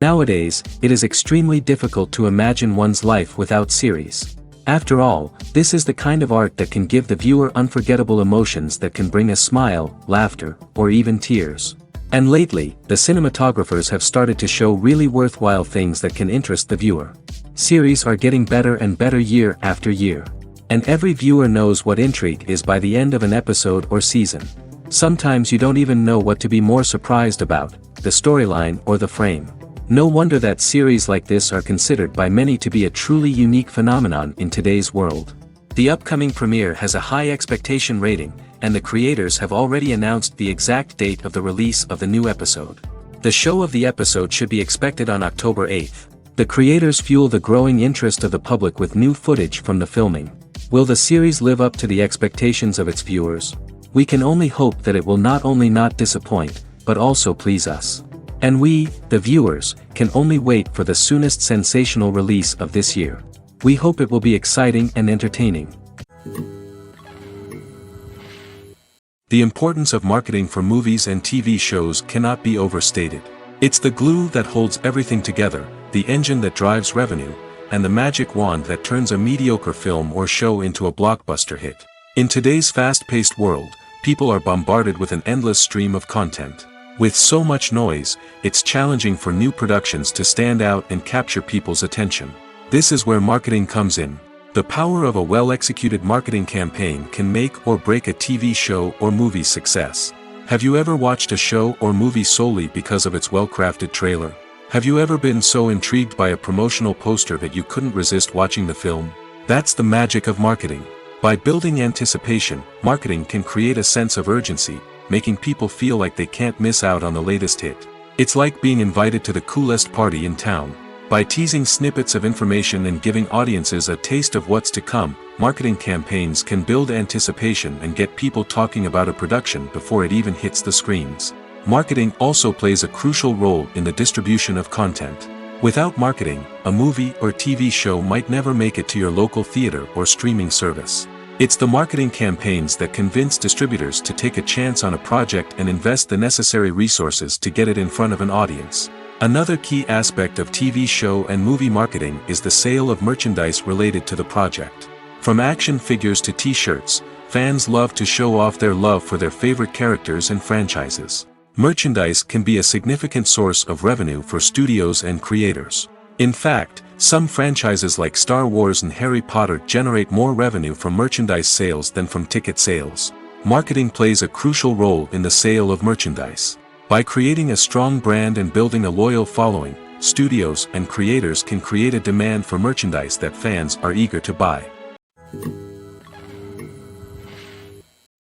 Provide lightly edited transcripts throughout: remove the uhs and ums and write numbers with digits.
Nowadays, it is extremely difficult to imagine one's life without series. After all, this is the kind of art that can give the viewer unforgettable emotions that can bring a smile, laughter, or even tears. And lately, the cinematographers have started to show really worthwhile things that can interest the viewer. Series are getting better and better year after year. And every viewer knows what intrigue is by the end of an episode or season. Sometimes you don't even know what to be more surprised about, the storyline or the frame. No wonder that series like this are considered by many to be a truly unique phenomenon in today's world. The upcoming premiere has a high expectation rating, and the creators have already announced the exact date of the release of the new episode. The show of the episode should be expected on October 8th. The creators fuel the growing interest of the public with new footage from the filming. Will the series live up to the expectations of its viewers? We can only hope that it will not only not disappoint, but also please us. And we, the viewers, can only wait for the soonest sensational release of this year. We hope it will be exciting and entertaining. The importance of marketing for movies and TV shows cannot be overstated. It's the glue that holds everything together, the engine that drives revenue, and the magic wand that turns a mediocre film or show into a blockbuster hit. In today's fast-paced world, people are bombarded with an endless stream of content. With so much noise, it's challenging for new productions to stand out and capture people's attention. This is where marketing comes in. The power of a well-executed marketing campaign can make or break a TV show or movie's success. Have you ever watched a show or movie solely because of its well-crafted trailer? Have you ever been so intrigued by a promotional poster that you couldn't resist watching the film? That's the magic of marketing. By building anticipation, marketing can create a sense of urgency, making people feel like they can't miss out on the latest hit. It's like being invited to the coolest party in town. By teasing snippets of information and giving audiences a taste of what's to come, marketing campaigns can build anticipation and get people talking about a production before it even hits the screens. Marketing also plays a crucial role in the distribution of content. Without marketing, a movie or TV show might never make it to your local theater or streaming service. It's the marketing campaigns that convince distributors to take a chance on a project and invest the necessary resources to get it in front of an audience. Another key aspect of TV show and movie marketing is the sale of merchandise related to the project. From action figures to t-shirts, fans love to show off their love for their favorite characters and franchises. Merchandise can be a significant source of revenue for studios and creators. In fact, some franchises like Star Wars and Harry Potter generate more revenue from merchandise sales than from ticket sales. Marketing plays a crucial role in the sale of merchandise. By creating a strong brand and building a loyal following, studios and creators can create a demand for merchandise that fans are eager to buy.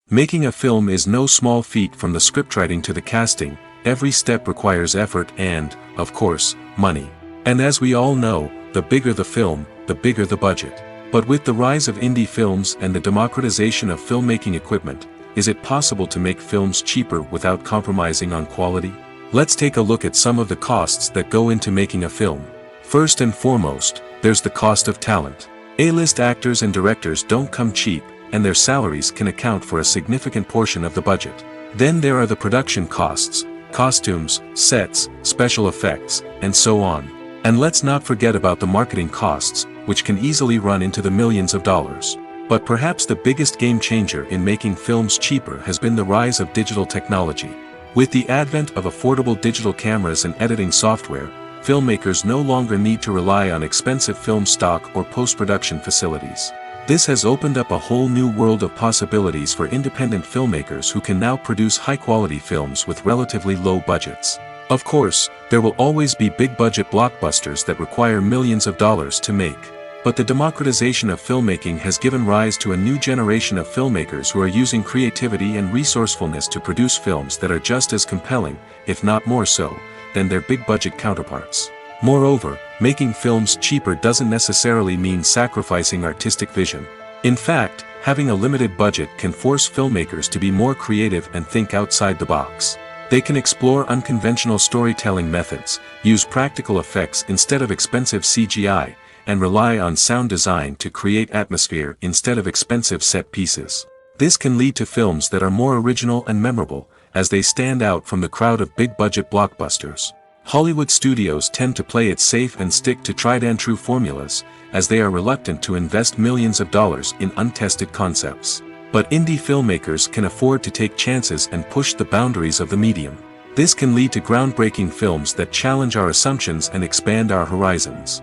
Making a film is no small feat. From the scriptwriting to the casting, every step requires effort and, of course, money. And as we all know, the bigger the film, the bigger the budget. But with the rise of indie films and the democratization of filmmaking equipment, is it possible to make films cheaper without compromising on quality? Let's take a look at some of the costs that go into making a film. First and foremost, there's the cost of talent. A-list actors and directors don't come cheap, and their salaries can account for a significant portion of the budget. Then there are the production costs, costumes, sets, special effects, and so on. And let's not forget about the marketing costs, which can easily run into the millions of dollars. But perhaps the biggest game changer in making films cheaper has been the rise of digital technology. With the advent of affordable digital cameras and editing software, filmmakers no longer need to rely on expensive film stock or post-production facilities. This has opened up a whole new world of possibilities for independent filmmakers who can now produce high-quality films with relatively low budgets. Of course, there will always be big-budget blockbusters that require millions of dollars to make. But the democratization of filmmaking has given rise to a new generation of filmmakers who are using creativity and resourcefulness to produce films that are just as compelling, if not more so, than their big-budget counterparts. Moreover, making films cheaper doesn't necessarily mean sacrificing artistic vision. In fact, having a limited budget can force filmmakers to be more creative and think outside the box. They can explore unconventional storytelling methods, use practical effects instead of expensive CGI, and rely on sound design to create atmosphere instead of expensive set pieces. This can lead to films that are more original and memorable, as they stand out from the crowd of big-budget blockbusters. Hollywood studios tend to play it safe and stick to tried-and-true formulas, as they are reluctant to invest millions of dollars in untested concepts. But indie filmmakers can afford to take chances and push the boundaries of the medium. This can lead to groundbreaking films that challenge our assumptions and expand our horizons.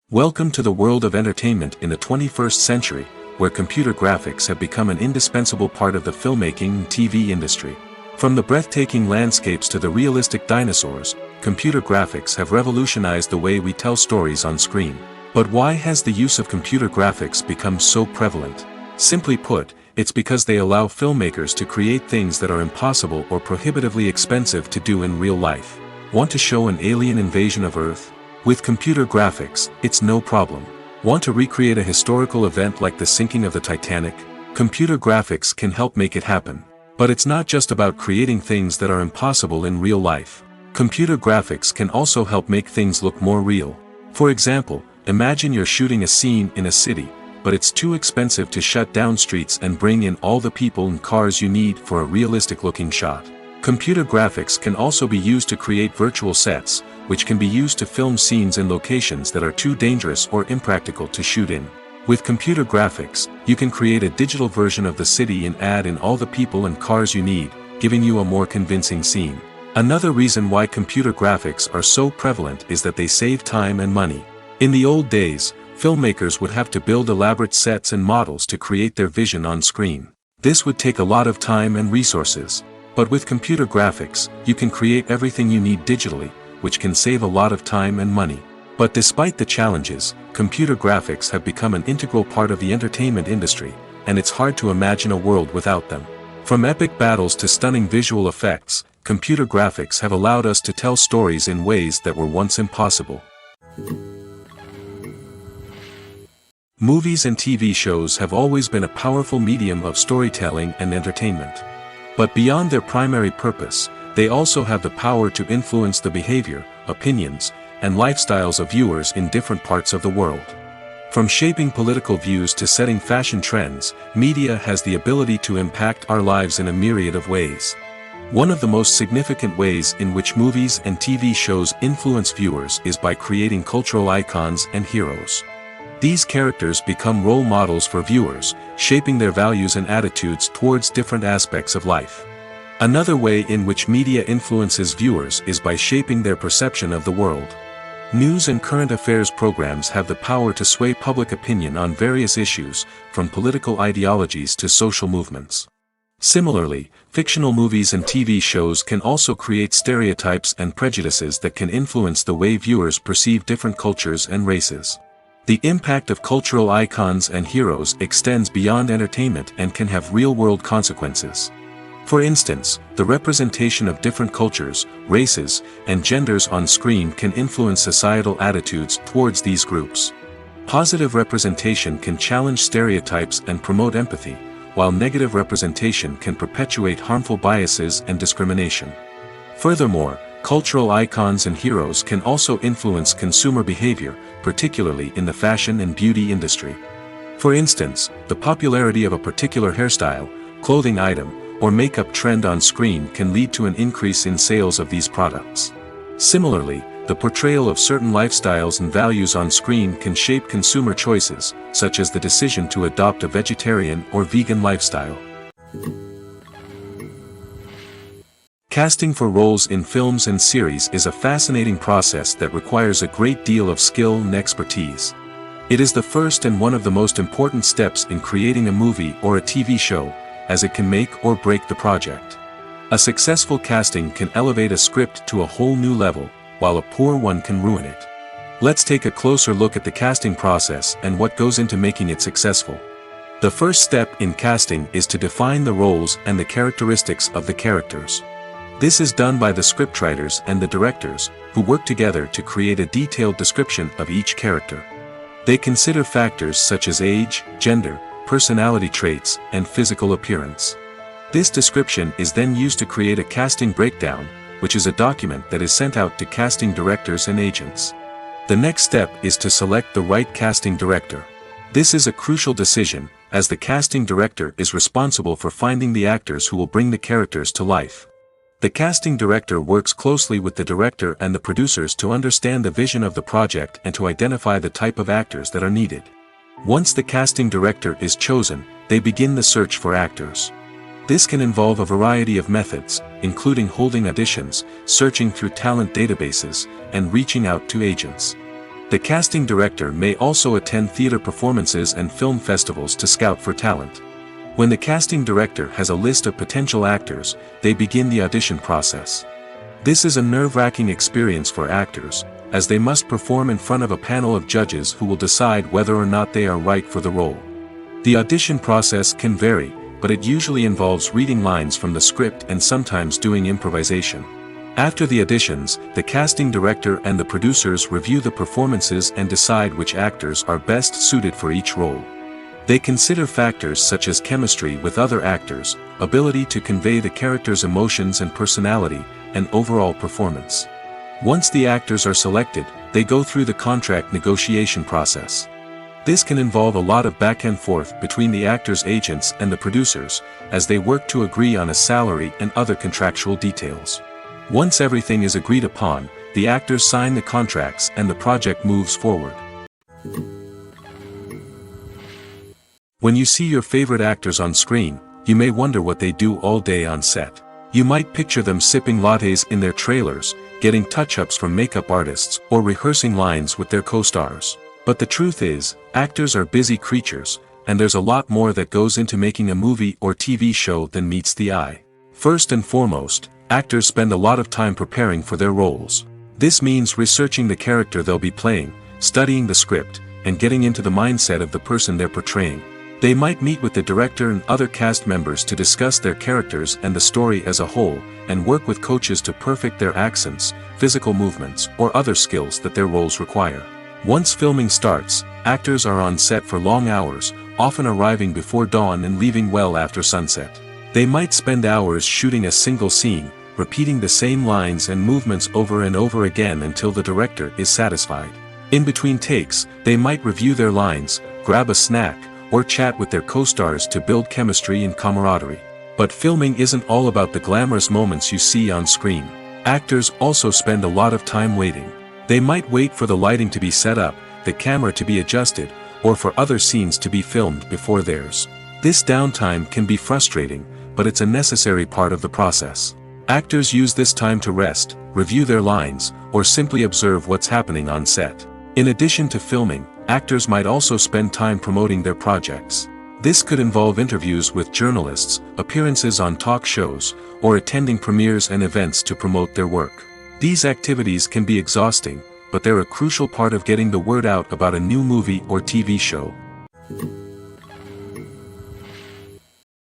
Welcome to the world of entertainment in the 21st century, where computer graphics have become an indispensable part of the filmmaking and TV industry. From the breathtaking landscapes to the realistic dinosaurs, computer graphics have revolutionized the way we tell stories on screen. But why has the use of computer graphics become so prevalent? Simply put, it's because they allow filmmakers to create things that are impossible or prohibitively expensive to do in real life. Want to show an alien invasion of Earth? With computer graphics, it's no problem. Want to recreate a historical event like the sinking of the Titanic? Computer graphics can help make it happen. But it's not just about creating things that are impossible in real life. Computer graphics can also help make things look more real. For example, imagine you're shooting a scene in a city, but it's too expensive to shut down streets and bring in all the people and cars you need for a realistic-looking shot. Computer graphics can also be used to create virtual sets, which can be used to film scenes in locations that are too dangerous or impractical to shoot in. With computer graphics, you can create a digital version of the city and add in all the people and cars you need, giving you a more convincing scene. Another reason why computer graphics are so prevalent is that they save time and money. In the old days, filmmakers would have to build elaborate sets and models to create their vision on screen. This would take a lot of time and resources. But with computer graphics, you can create everything you need digitally, which can save a lot of time and money. But despite the challenges, computer graphics have become an integral part of the entertainment industry, and it's hard to imagine a world without them. From epic battles to stunning visual effects, computer graphics have allowed us to tell stories in ways that were once impossible. Movies and TV shows have always been a powerful medium of storytelling and entertainment. But beyond their primary purpose, they also have the power to influence the behavior, opinions, and lifestyles of viewers in different parts of the world. From shaping political views to setting fashion trends, media has the ability to impact our lives in a myriad of ways. One of the most significant ways in which movies and TV shows influence viewers is by creating cultural icons and heroes. These characters become role models for viewers, shaping their values and attitudes towards different aspects of life. Another way in which media influences viewers is by shaping their perception of the world. News and current affairs programs have the power to sway public opinion on various issues, from political ideologies to social movements. Similarly, fictional movies and TV shows can also create stereotypes and prejudices that can influence the way viewers perceive different cultures and races. The impact of cultural icons and heroes extends beyond entertainment and can have real-world consequences. For instance, the representation of different cultures, races, and genders on screen can influence societal attitudes towards these groups. Positive representation can challenge stereotypes and promote empathy, while negative representation can perpetuate harmful biases and discrimination. Furthermore, cultural icons and heroes can also influence consumer behavior, particularly in the fashion and beauty industry. For instance, the popularity of a particular hairstyle, clothing item, or makeup trend on screen can lead to an increase in sales of these products. Similarly, the portrayal of certain lifestyles and values on screen can shape consumer choices, such as the decision to adopt a vegetarian or vegan lifestyle. Casting for roles in films and series is a fascinating process that requires a great deal of skill and expertise. It is the first and one of the most important steps in creating a movie or a TV show, as it can make or break the project. A successful casting can elevate a script to a whole new level, while a poor one can ruin it. Let's take a closer look at the casting process and what goes into making it successful. The first step in casting is to define the roles and the characteristics of the characters. This is done by the scriptwriters and the directors, who work together to create a detailed description of each character. They consider factors such as age, gender, personality traits, and physical appearance. This description is then used to create a casting breakdown, which is a document that is sent out to casting directors and agents. The next step is to select the right casting director. This is a crucial decision, as the casting director is responsible for finding the actors who will bring the characters to life. The casting director works closely with the director and the producers to understand the vision of the project and to identify the type of actors that are needed. Once the casting director is chosen, they begin the search for actors. This can involve a variety of methods, including holding auditions, searching through talent databases, and reaching out to agents. The casting director may also attend theater performances and film festivals to scout for talent. When the casting director has a list of potential actors, they begin the audition process. This is a nerve-wracking experience for actors, as they must perform in front of a panel of judges who will decide whether or not they are right for the role. The audition process can vary, but it usually involves reading lines from the script and sometimes doing improvisation. After the auditions, the casting director and the producers review the performances and decide which actors are best suited for each role. They consider factors such as chemistry with other actors, ability to convey the character's emotions and personality, and overall performance. Once the actors are selected, they go through the contract negotiation process. This can involve a lot of back and forth between the actors' agents and the producers, as they work to agree on a salary and other contractual details. Once everything is agreed upon, the actors sign the contracts and the project moves forward. When you see your favorite actors on screen, you may wonder what they do all day on set. You might picture them sipping lattes in their trailers, getting touch-ups from makeup artists, or rehearsing lines with their co-stars. But the truth is, actors are busy creatures, and there's a lot more that goes into making a movie or TV show than meets the eye. First and foremost, actors spend a lot of time preparing for their roles. This means researching the character they'll be playing, studying the script, and getting into the mindset of the person they're portraying. They might meet with the director and other cast members to discuss their characters and the story as a whole, and work with coaches to perfect their accents, physical movements, or other skills that their roles require. Once filming starts, actors are on set for long hours, often arriving before dawn and leaving well after sunset. They might spend hours shooting a single scene, repeating the same lines and movements over and over again until the director is satisfied. In between takes, they might review their lines, grab a snack, or chat with their co-stars to build chemistry and camaraderie. But filming isn't all about the glamorous moments you see on screen. Actors also spend a lot of time waiting. They might wait for the lighting to be set up, the camera to be adjusted, or for other scenes to be filmed before theirs. This downtime can be frustrating, but it's a necessary part of the process. Actors use this time to rest, review their lines, or simply observe what's happening on set. In addition to filming, actors might also spend time promoting their projects. This could involve interviews with journalists, appearances on talk shows, or attending premieres and events to promote their work. These activities can be exhausting, but they're a crucial part of getting the word out about a new movie or TV show.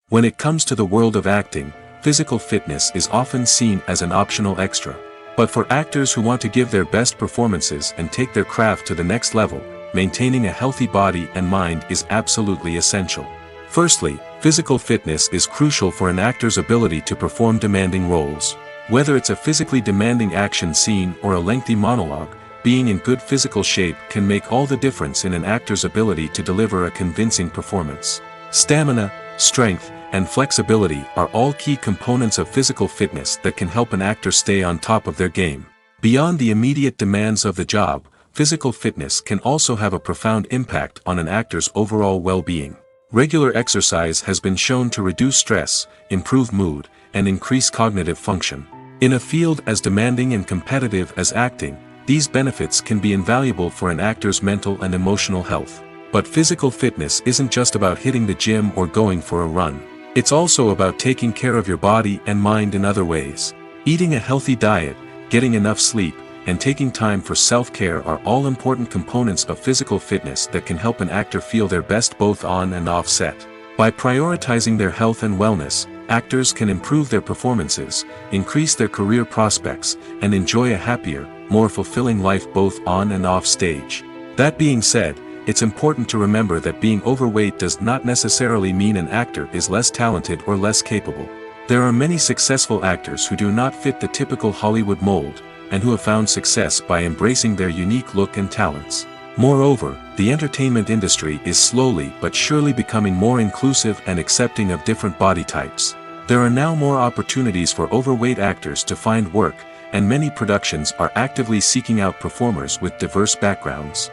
When it comes to the world of acting, physical fitness is often seen as an optional extra. But for actors who want to give their best performances and take their craft to the next level, maintaining a healthy body and mind is absolutely essential. Firstly, physical fitness is crucial for an actor's ability to perform demanding roles. Whether it's a physically demanding action scene or a lengthy monologue, being in good physical shape can make all the difference in an actor's ability to deliver a convincing performance. Stamina, strength, and flexibility are all key components of physical fitness that can help an actor stay on top of their game. Beyond the immediate demands of the job, physical fitness can also have a profound impact on an actor's overall well-being. Regular exercise has been shown to reduce stress, improve mood, and increase cognitive function. In a field as demanding and competitive as acting, these benefits can be invaluable for an actor's mental and emotional health. But physical fitness isn't just about hitting the gym or going for a run. It's also about taking care of your body and mind in other ways. Eating a healthy diet, getting enough sleep, and taking time for self-care are all important components of physical fitness that can help an actor feel their best both on and off set. By prioritizing their health and wellness, actors can improve their performances, increase their career prospects, and enjoy a happier, more fulfilling life both on and off stage. That being said, it's important to remember that being overweight does not necessarily mean an actor is less talented or less capable. There are many successful actors who do not fit the typical Hollywood mold, and who have found success by embracing their unique look and talents. Moreover, the entertainment industry is slowly but surely becoming more inclusive and accepting of different body types. There are now more opportunities for overweight actors to find work, and many productions are actively seeking out performers with diverse backgrounds.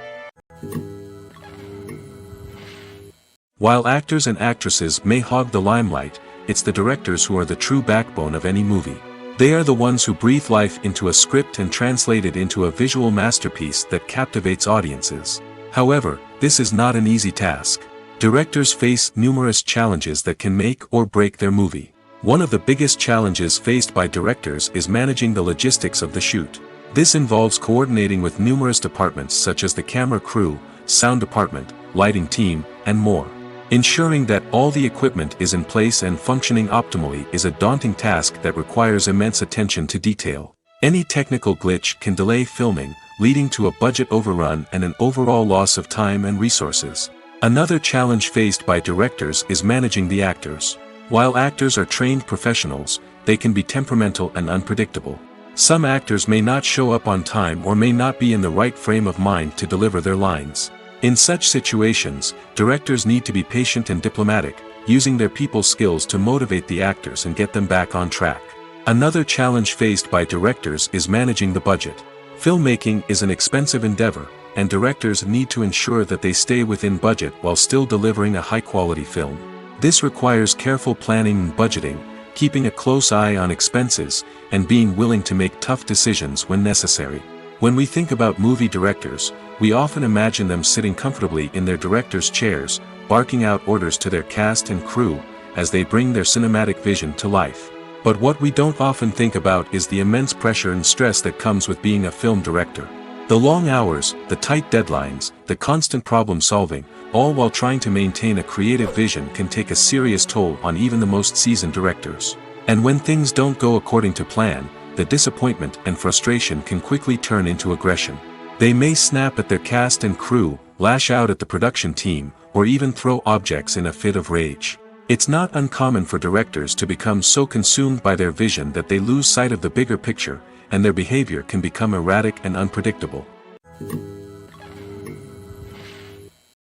While actors and actresses may hog the limelight, it's the directors who are the true backbone of any movie. They are the ones who breathe life into a script and translate it into a visual masterpiece that captivates audiences. However, this is not an easy task. Directors face numerous challenges that can make or break their movie. One of the biggest challenges faced by directors is managing the logistics of the shoot. This involves coordinating with numerous departments such as the camera crew, sound department, lighting team, and more. Ensuring that all the equipment is in place and functioning optimally is a daunting task that requires immense attention to detail. Any technical glitch can delay filming, leading to a budget overrun and an overall loss of time and resources. Another challenge faced by directors is managing the actors. While actors are trained professionals, they can be temperamental and unpredictable. Some actors may not show up on time or may not be in the right frame of mind to deliver their lines. In such situations, directors need to be patient and diplomatic, using their people skills to motivate the actors and get them back on track. Another challenge faced by directors is managing the budget. Filmmaking is an expensive endeavor, and directors need to ensure that they stay within budget while still delivering a high-quality film. This requires careful planning and budgeting, keeping a close eye on expenses, and being willing to make tough decisions when necessary. When we think about movie directors, we often imagine them sitting comfortably in their director's chairs, barking out orders to their cast and crew, as they bring their cinematic vision to life. But what we don't often think about is the immense pressure and stress that comes with being a film director. The long hours, the tight deadlines, the constant problem solving, all while trying to maintain a creative vision can take a serious toll on even the most seasoned directors. And when things don't go according to plan, the disappointment and frustration can quickly turn into aggression. They may snap at their cast and crew, lash out at the production team, or even throw objects in a fit of rage. It's not uncommon for directors to become so consumed by their vision that they lose sight of the bigger picture, and their behavior can become erratic and unpredictable.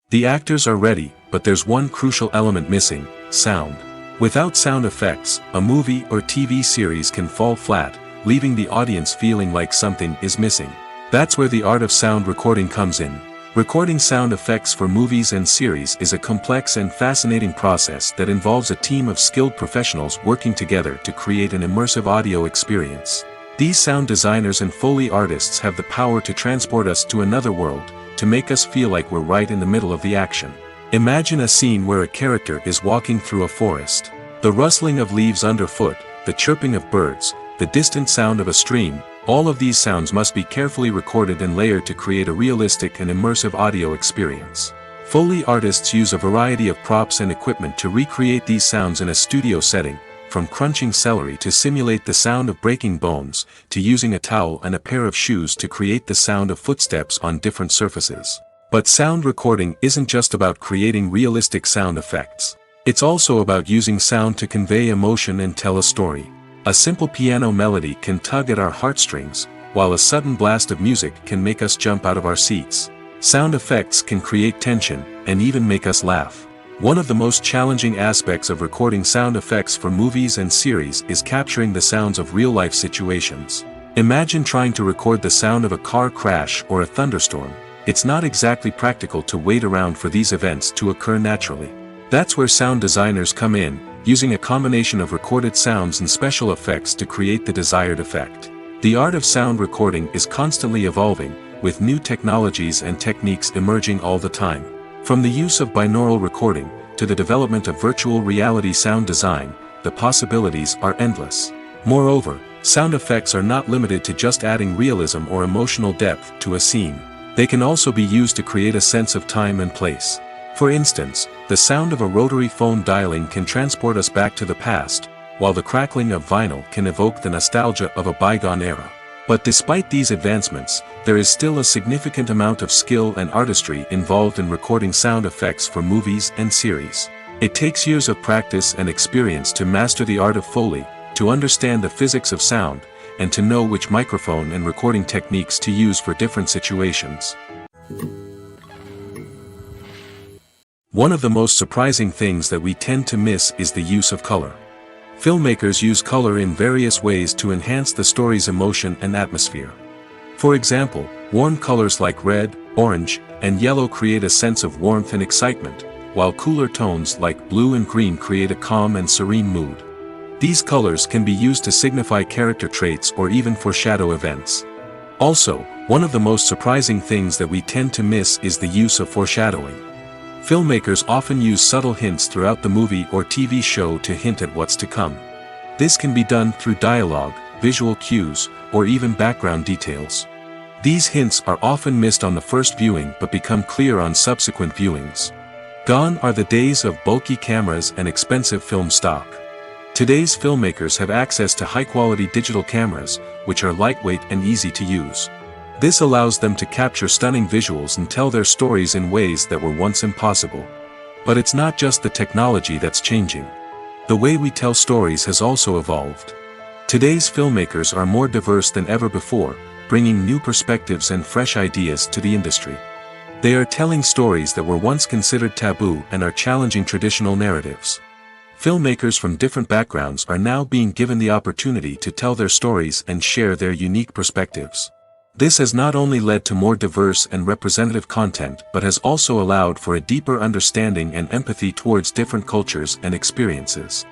The actors are ready, but there's one crucial element missing: sound. Without sound effects, a movie or TV series can fall flat, leaving the audience feeling like something is missing. That's where the art of sound recording comes in. Recording sound effects for movies and series is a complex and fascinating process that involves a team of skilled professionals working together to create an immersive audio experience. These sound designers and Foley artists have the power to transport us to another world, to make us feel like we're right in the middle of the action. Imagine a scene where a character is walking through a forest. The rustling of leaves underfoot, the chirping of birds, the distant sound of a stream, all of these sounds must be carefully recorded and layered to create a realistic and immersive audio experience. Foley artists use a variety of props and equipment to recreate these sounds in a studio setting, from crunching celery to simulate the sound of breaking bones, to using a towel and a pair of shoes to create the sound of footsteps on different surfaces. But sound recording isn't just about creating realistic sound effects. It's also about using sound to convey emotion and tell a story. A simple piano melody can tug at our heartstrings, while a sudden blast of music can make us jump out of our seats. Sound effects can create tension, and even make us laugh. One of the most challenging aspects of recording sound effects for movies and series is capturing the sounds of real-life situations. Imagine trying to record the sound of a car crash or a thunderstorm. It's not exactly practical to wait around for these events to occur naturally. That's where sound designers come in, using a combination of recorded sounds and special effects to create the desired effect. The art of sound recording is constantly evolving, with new technologies and techniques emerging all the time. From the use of binaural recording, to the development of virtual reality sound design, the possibilities are endless. Moreover, sound effects are not limited to just adding realism or emotional depth to a scene. They can also be used to create a sense of time and place. For instance, the sound of a rotary phone dialing can transport us back to the past, while the crackling of vinyl can evoke the nostalgia of a bygone era. But despite these advancements, there is still a significant amount of skill and artistry involved in recording sound effects for movies and series. It takes years of practice and experience to master the art of Foley, to understand the physics of sound, and to know which microphone and recording techniques to use for different situations. One of the most surprising things that we tend to miss is the use of color. Filmmakers use color in various ways to enhance the story's emotion and atmosphere. For example, warm colors like red, orange, and yellow create a sense of warmth and excitement, while cooler tones like blue and green create a calm and serene mood. These colors can be used to signify character traits or even foreshadow events. Also, one of the most surprising things that we tend to miss is the use of foreshadowing. Filmmakers often use subtle hints throughout the movie or TV show to hint at what's to come. This can be done through dialogue, visual cues, or even background details. These hints are often missed on the first viewing but become clear on subsequent viewings. Gone are the days of bulky cameras and expensive film stock. Today's filmmakers have access to high-quality digital cameras, which are lightweight and easy to use. This allows them to capture stunning visuals and tell their stories in ways that were once impossible. But it's not just the technology that's changing. The way we tell stories has also evolved. Today's filmmakers are more diverse than ever before, bringing new perspectives and fresh ideas to the industry. They are telling stories that were once considered taboo and are challenging traditional narratives. Filmmakers from different backgrounds are now being given the opportunity to tell their stories and share their unique perspectives. This has not only led to more diverse and representative content but has also allowed for a deeper understanding and empathy towards different cultures and experiences.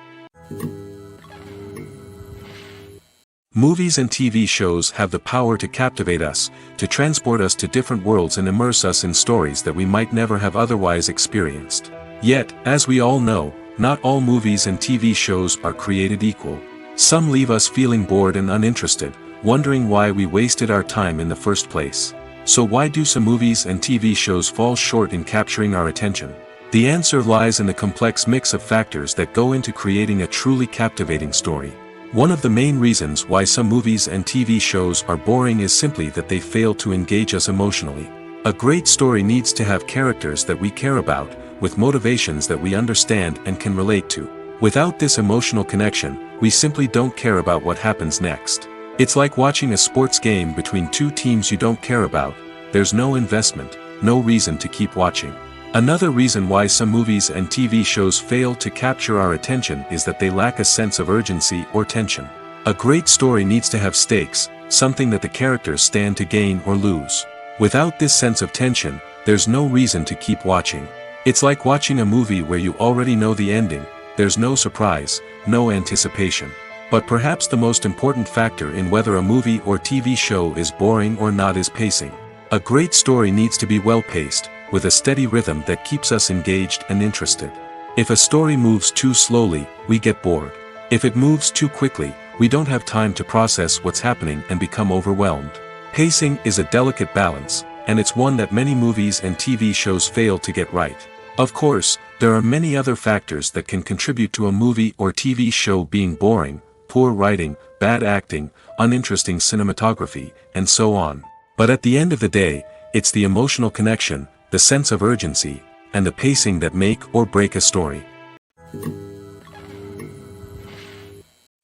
Movies and TV shows have the power to captivate us, to transport us to different worlds and immerse us in stories that we might never have otherwise experienced. Yet, as we all know, not all movies and TV shows are created equal. Some leave us feeling bored and uninterested, wondering why we wasted our time in the first place. So why do some movies and TV shows fall short in capturing our attention? The answer lies in the complex mix of factors that go into creating a truly captivating story. One of the main reasons why some movies and TV shows are boring is simply that they fail to engage us emotionally. A great story needs to have characters that we care about, with motivations that we understand and can relate to. Without this emotional connection, we simply don't care about what happens next. It's like watching a sports game between two teams you don't care about. There's no investment, no reason to keep watching. Another reason why some movies and TV shows fail to capture our attention is that they lack a sense of urgency or tension. A great story needs to have stakes, something that the characters stand to gain or lose. Without this sense of tension, there's no reason to keep watching. It's like watching a movie where you already know the ending. There's no surprise, no anticipation. But perhaps the most important factor in whether a movie or TV show is boring or not is pacing. A great story needs to be well-paced, with a steady rhythm that keeps us engaged and interested. If a story moves too slowly, we get bored. If it moves too quickly, we don't have time to process what's happening and become overwhelmed. Pacing is a delicate balance, and it's one that many movies and TV shows fail to get right. Of course, there are many other factors that can contribute to a movie or TV show being boring: poor writing, bad acting, uninteresting cinematography, and so on. But at the end of the day, it's the emotional connection, the sense of urgency, and the pacing that make or break a story.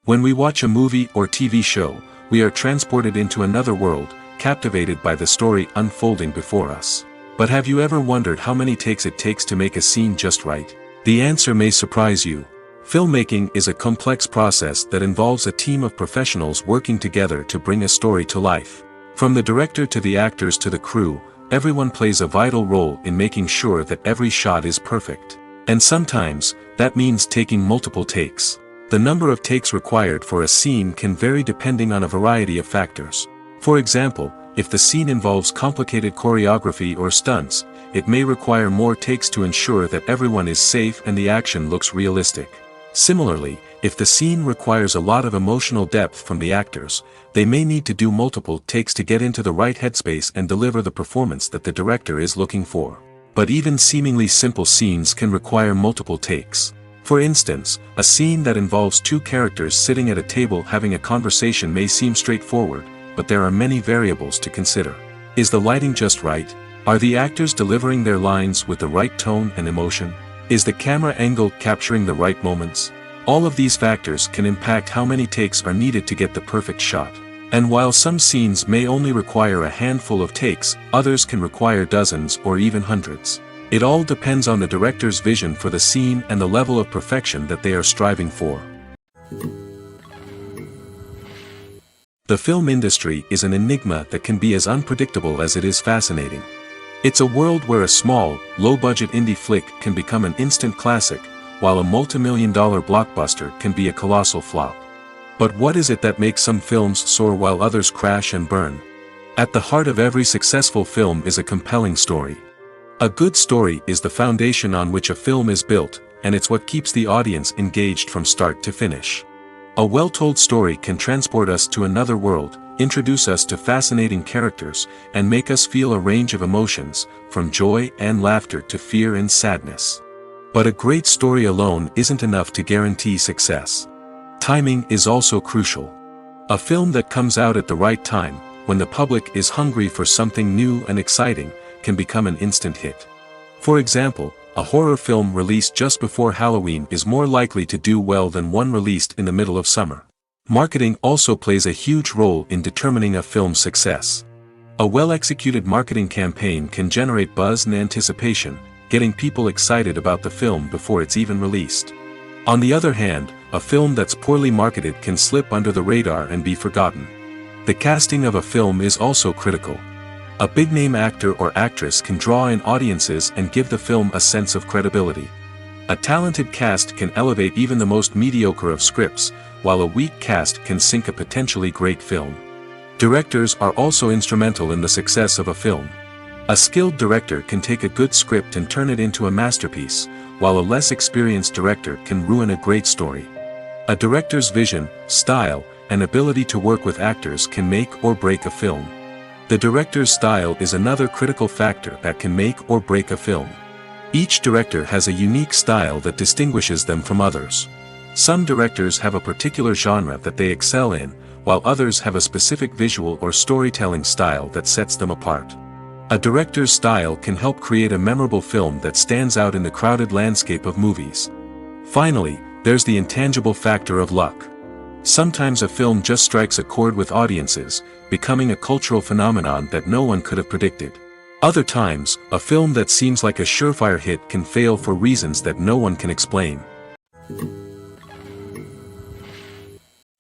When we watch a movie or TV show, we are transported into another world, captivated by the story unfolding before us. But have you ever wondered how many takes it takes to make a scene just right? The answer may surprise you. Filmmaking is a complex process that involves a team of professionals working together to bring a story to life. From the director to the actors to the crew, everyone plays a vital role in making sure that every shot is perfect. And sometimes, that means taking multiple takes. The number of takes required for a scene can vary depending on a variety of factors. For example, if the scene involves complicated choreography or stunts, it may require more takes to ensure that everyone is safe and the action looks realistic. Similarly, if the scene requires a lot of emotional depth from the actors, they may need to do multiple takes to get into the right headspace and deliver the performance that the director is looking for. But even seemingly simple scenes can require multiple takes. For instance, a scene that involves two characters sitting at a table having a conversation may seem straightforward, but there are many variables to consider. Is the lighting just right? Are the actors delivering their lines with the right tone and emotion? Is the camera angle capturing the right moments? All of these factors can impact how many takes are needed to get the perfect shot. And while some scenes may only require a handful of takes, others can require dozens or even hundreds. It all depends on the director's vision for the scene and the level of perfection that they are striving for. The film industry is an enigma that can be as unpredictable as it is fascinating. It's a world where a small, low-budget indie flick can become an instant classic, while a multi-million-dollar blockbuster can be a colossal flop. But what is it that makes some films soar while others crash and burn? At the heart of every successful film is a compelling story. A good story is the foundation on which a film is built, and it's what keeps the audience engaged from start to finish. A well-told story can transport us to another world, introduce us to fascinating characters, and make us feel a range of emotions, from joy and laughter to fear and sadness. But a great story alone isn't enough to guarantee success. Timing is also crucial. A film that comes out at the right time, when the public is hungry for something new and exciting, can become an instant hit. For example, a horror film released just before Halloween is more likely to do well than one released in the middle of summer. Marketing also plays a huge role in determining a film's success. A well-executed marketing campaign can generate buzz and anticipation, getting people excited about the film before it's even released. On the other hand, a film that's poorly marketed can slip under the radar and be forgotten. The casting of a film is also critical. A big-name actor or actress can draw in audiences and give the film a sense of credibility. A talented cast can elevate even the most mediocre of scripts, while a weak cast can sink a potentially great film. Directors are also instrumental in the success of a film. A skilled director can take a good script and turn it into a masterpiece, while a less experienced director can ruin a great story. A director's vision, style, and ability to work with actors can make or break a film. The director's style is another critical factor that can make or break a film. Each director has a unique style that distinguishes them from others. Some directors have a particular genre that they excel in, while others have a specific visual or storytelling style that sets them apart. A director's style can help create a memorable film that stands out in the crowded landscape of movies. Finally, there's the intangible factor of luck. Sometimes a film just strikes a chord with audiences, becoming a cultural phenomenon that no one could have predicted. Other times, a film that seems like a surefire hit can fail for reasons that no one can explain.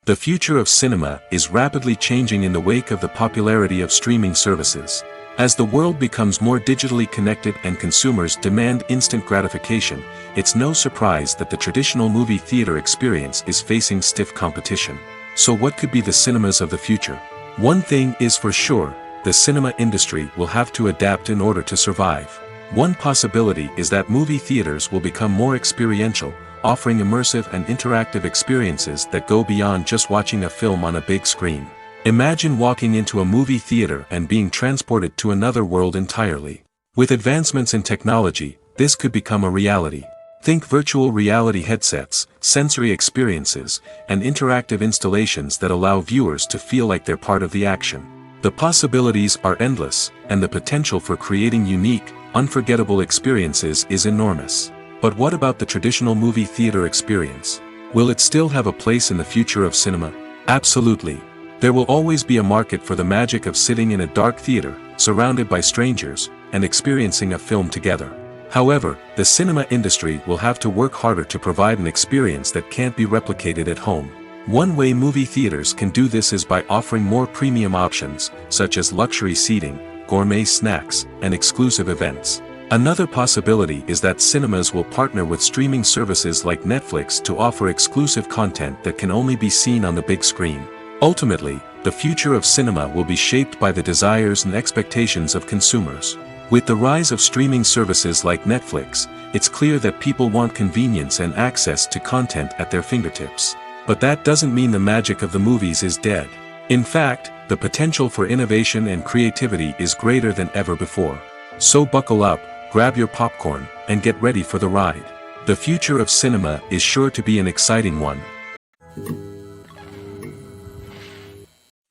The future of cinema is rapidly changing in the wake of the popularity of streaming services. As the world becomes more digitally connected and consumers demand instant gratification, it's no surprise that the traditional movie theater experience is facing stiff competition. So what could be the cinemas of the future? One thing is for sure, the cinema industry will have to adapt in order to survive. One possibility is that movie theaters will become more experiential, offering immersive and interactive experiences that go beyond just watching a film on a big screen. Imagine walking into a movie theater and being transported to another world entirely. With advancements in technology, this could become a reality. Think virtual reality headsets, sensory experiences, and interactive installations that allow viewers to feel like they're part of the action. The possibilities are endless, and the potential for creating unique, unforgettable experiences is enormous. But what about the traditional movie theater experience? Will it still have a place in the future of cinema? Absolutely. There will always be a market for the magic of sitting in a dark theater, surrounded by strangers, and experiencing a film together. However, the cinema industry will have to work harder to provide an experience that can't be replicated at home. One way movie theaters can do this is by offering more premium options, such as luxury seating, gourmet snacks, and exclusive events. Another possibility is that cinemas will partner with streaming services like Netflix to offer exclusive content that can only be seen on the big screen. Ultimately, the future of cinema will be shaped by the desires and expectations of consumers. With the rise of streaming services like Netflix, it's clear that people want convenience and access to content at their fingertips. But that doesn't mean the magic of the movies is dead. In fact, the potential for innovation and creativity is greater than ever before. So buckle up, grab your popcorn, and get ready for the ride. The future of cinema is sure to be an exciting one.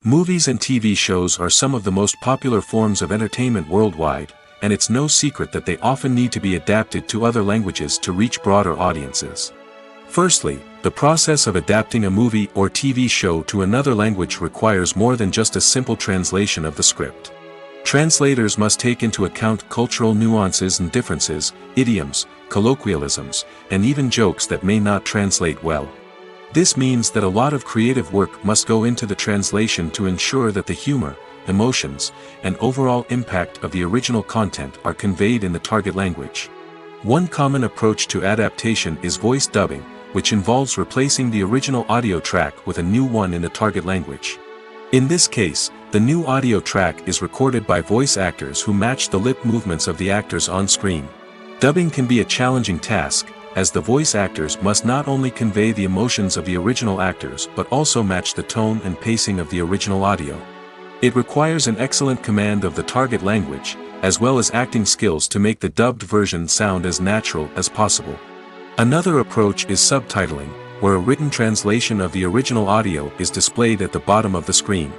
Movies and TV shows are some of the most popular forms of entertainment worldwide, and it's no secret that they often need to be adapted to other languages to reach broader audiences. Firstly, the process of adapting a movie or TV show to another language requires more than just a simple translation of the script. Translators must take into account cultural nuances and differences, idioms, colloquialisms, and even jokes that may not translate well. This means that a lot of creative work must go into the translation to ensure that the humor, emotions, and overall impact of the original content are conveyed in the target language. One common approach to adaptation is voice dubbing, which involves replacing the original audio track with a new one in the target language. In this case, the new audio track is recorded by voice actors who match the lip movements of the actors on screen. Dubbing can be a challenging task, as the voice actors must not only convey the emotions of the original actors but also match the tone and pacing of the original audio. It requires an excellent command of the target language, as well as acting skills to make the dubbed version sound as natural as possible. Another approach is subtitling, where a written translation of the original audio is displayed at the bottom of the screen.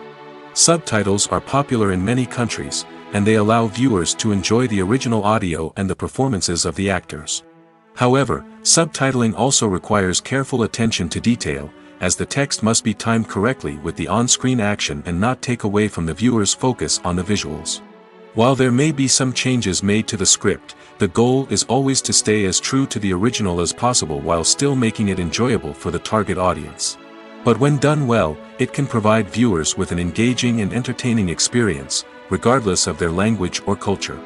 Subtitles are popular in many countries, and they allow viewers to enjoy the original audio and the performances of the actors. However, subtitling also requires careful attention to detail, as the text must be timed correctly with the on-screen action and not take away from the viewer's focus on the visuals. While there may be some changes made to the script, the goal is always to stay as true to the original as possible while still making it enjoyable for the target audience. But when done well, it can provide viewers with an engaging and entertaining experience, regardless of their language or culture.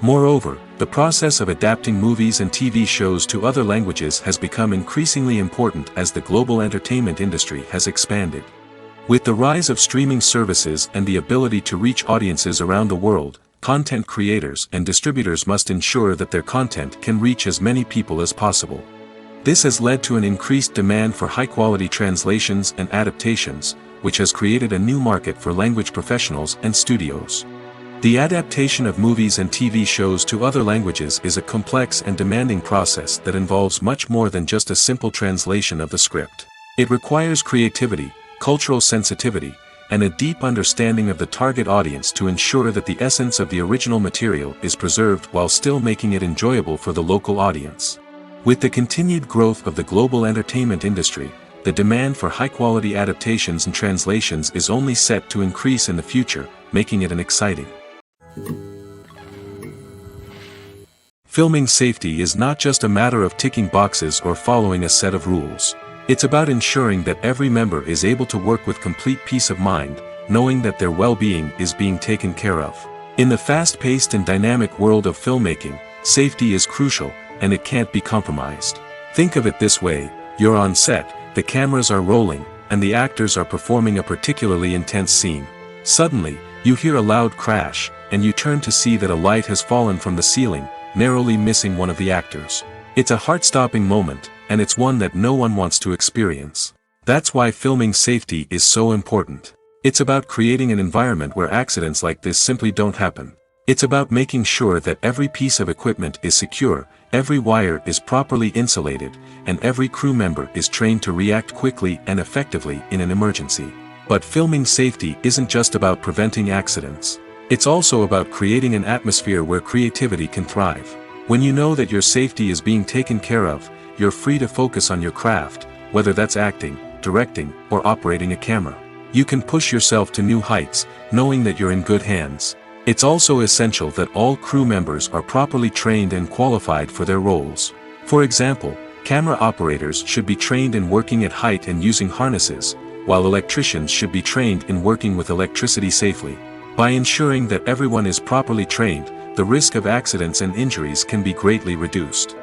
Moreover, the process of adapting movies and TV shows to other languages has become increasingly important as the global entertainment industry has expanded. With the rise of streaming services and the ability to reach audiences around the world, content creators and distributors must ensure that their content can reach as many people as possible. This has led to an increased demand for high-quality translations and adaptations, which has created a new market for language professionals and studios. The adaptation of movies and TV shows to other languages is a complex and demanding process that involves much more than just a simple translation of the script. It requires creativity, cultural sensitivity, and a deep understanding of the target audience to ensure that the essence of the original material is preserved while still making it enjoyable for the local audience. With the continued growth of the global entertainment industry, the demand for high-quality adaptations and translations is only set to increase in the future, making it an exciting. Filming safety is not just a matter of ticking boxes or following a set of rules. It's about ensuring that every member is able to work with complete peace of mind, knowing that their well-being is being taken care of. In the fast-paced and dynamic world of filmmaking, safety is crucial, and it can't be compromised. Think of it this way: you're on set, the cameras are rolling, and the actors are performing a particularly intense scene. Suddenly, you hear a loud crash, and you turn to see that a light has fallen from the ceiling, narrowly missing one of the actors. It's a heart-stopping moment, and it's one that no one wants to experience. That's why filming safety is so important. It's about creating an environment where accidents like this simply don't happen. It's about making sure that every piece of equipment is secure, every wire is properly insulated, and every crew member is trained to react quickly and effectively in an emergency. But filming safety isn't just about preventing accidents. It's also about creating an atmosphere where creativity can thrive. When you know that your safety is being taken care of, you're free to focus on your craft, whether that's acting, directing, or operating a camera. You can push yourself to new heights, knowing that you're in good hands. It's also essential that all crew members are properly trained and qualified for their roles. For example, camera operators should be trained in working at height and using harnesses, while electricians should be trained in working with electricity safely. By ensuring that everyone is properly trained, the risk of accidents and injuries can be greatly reduced.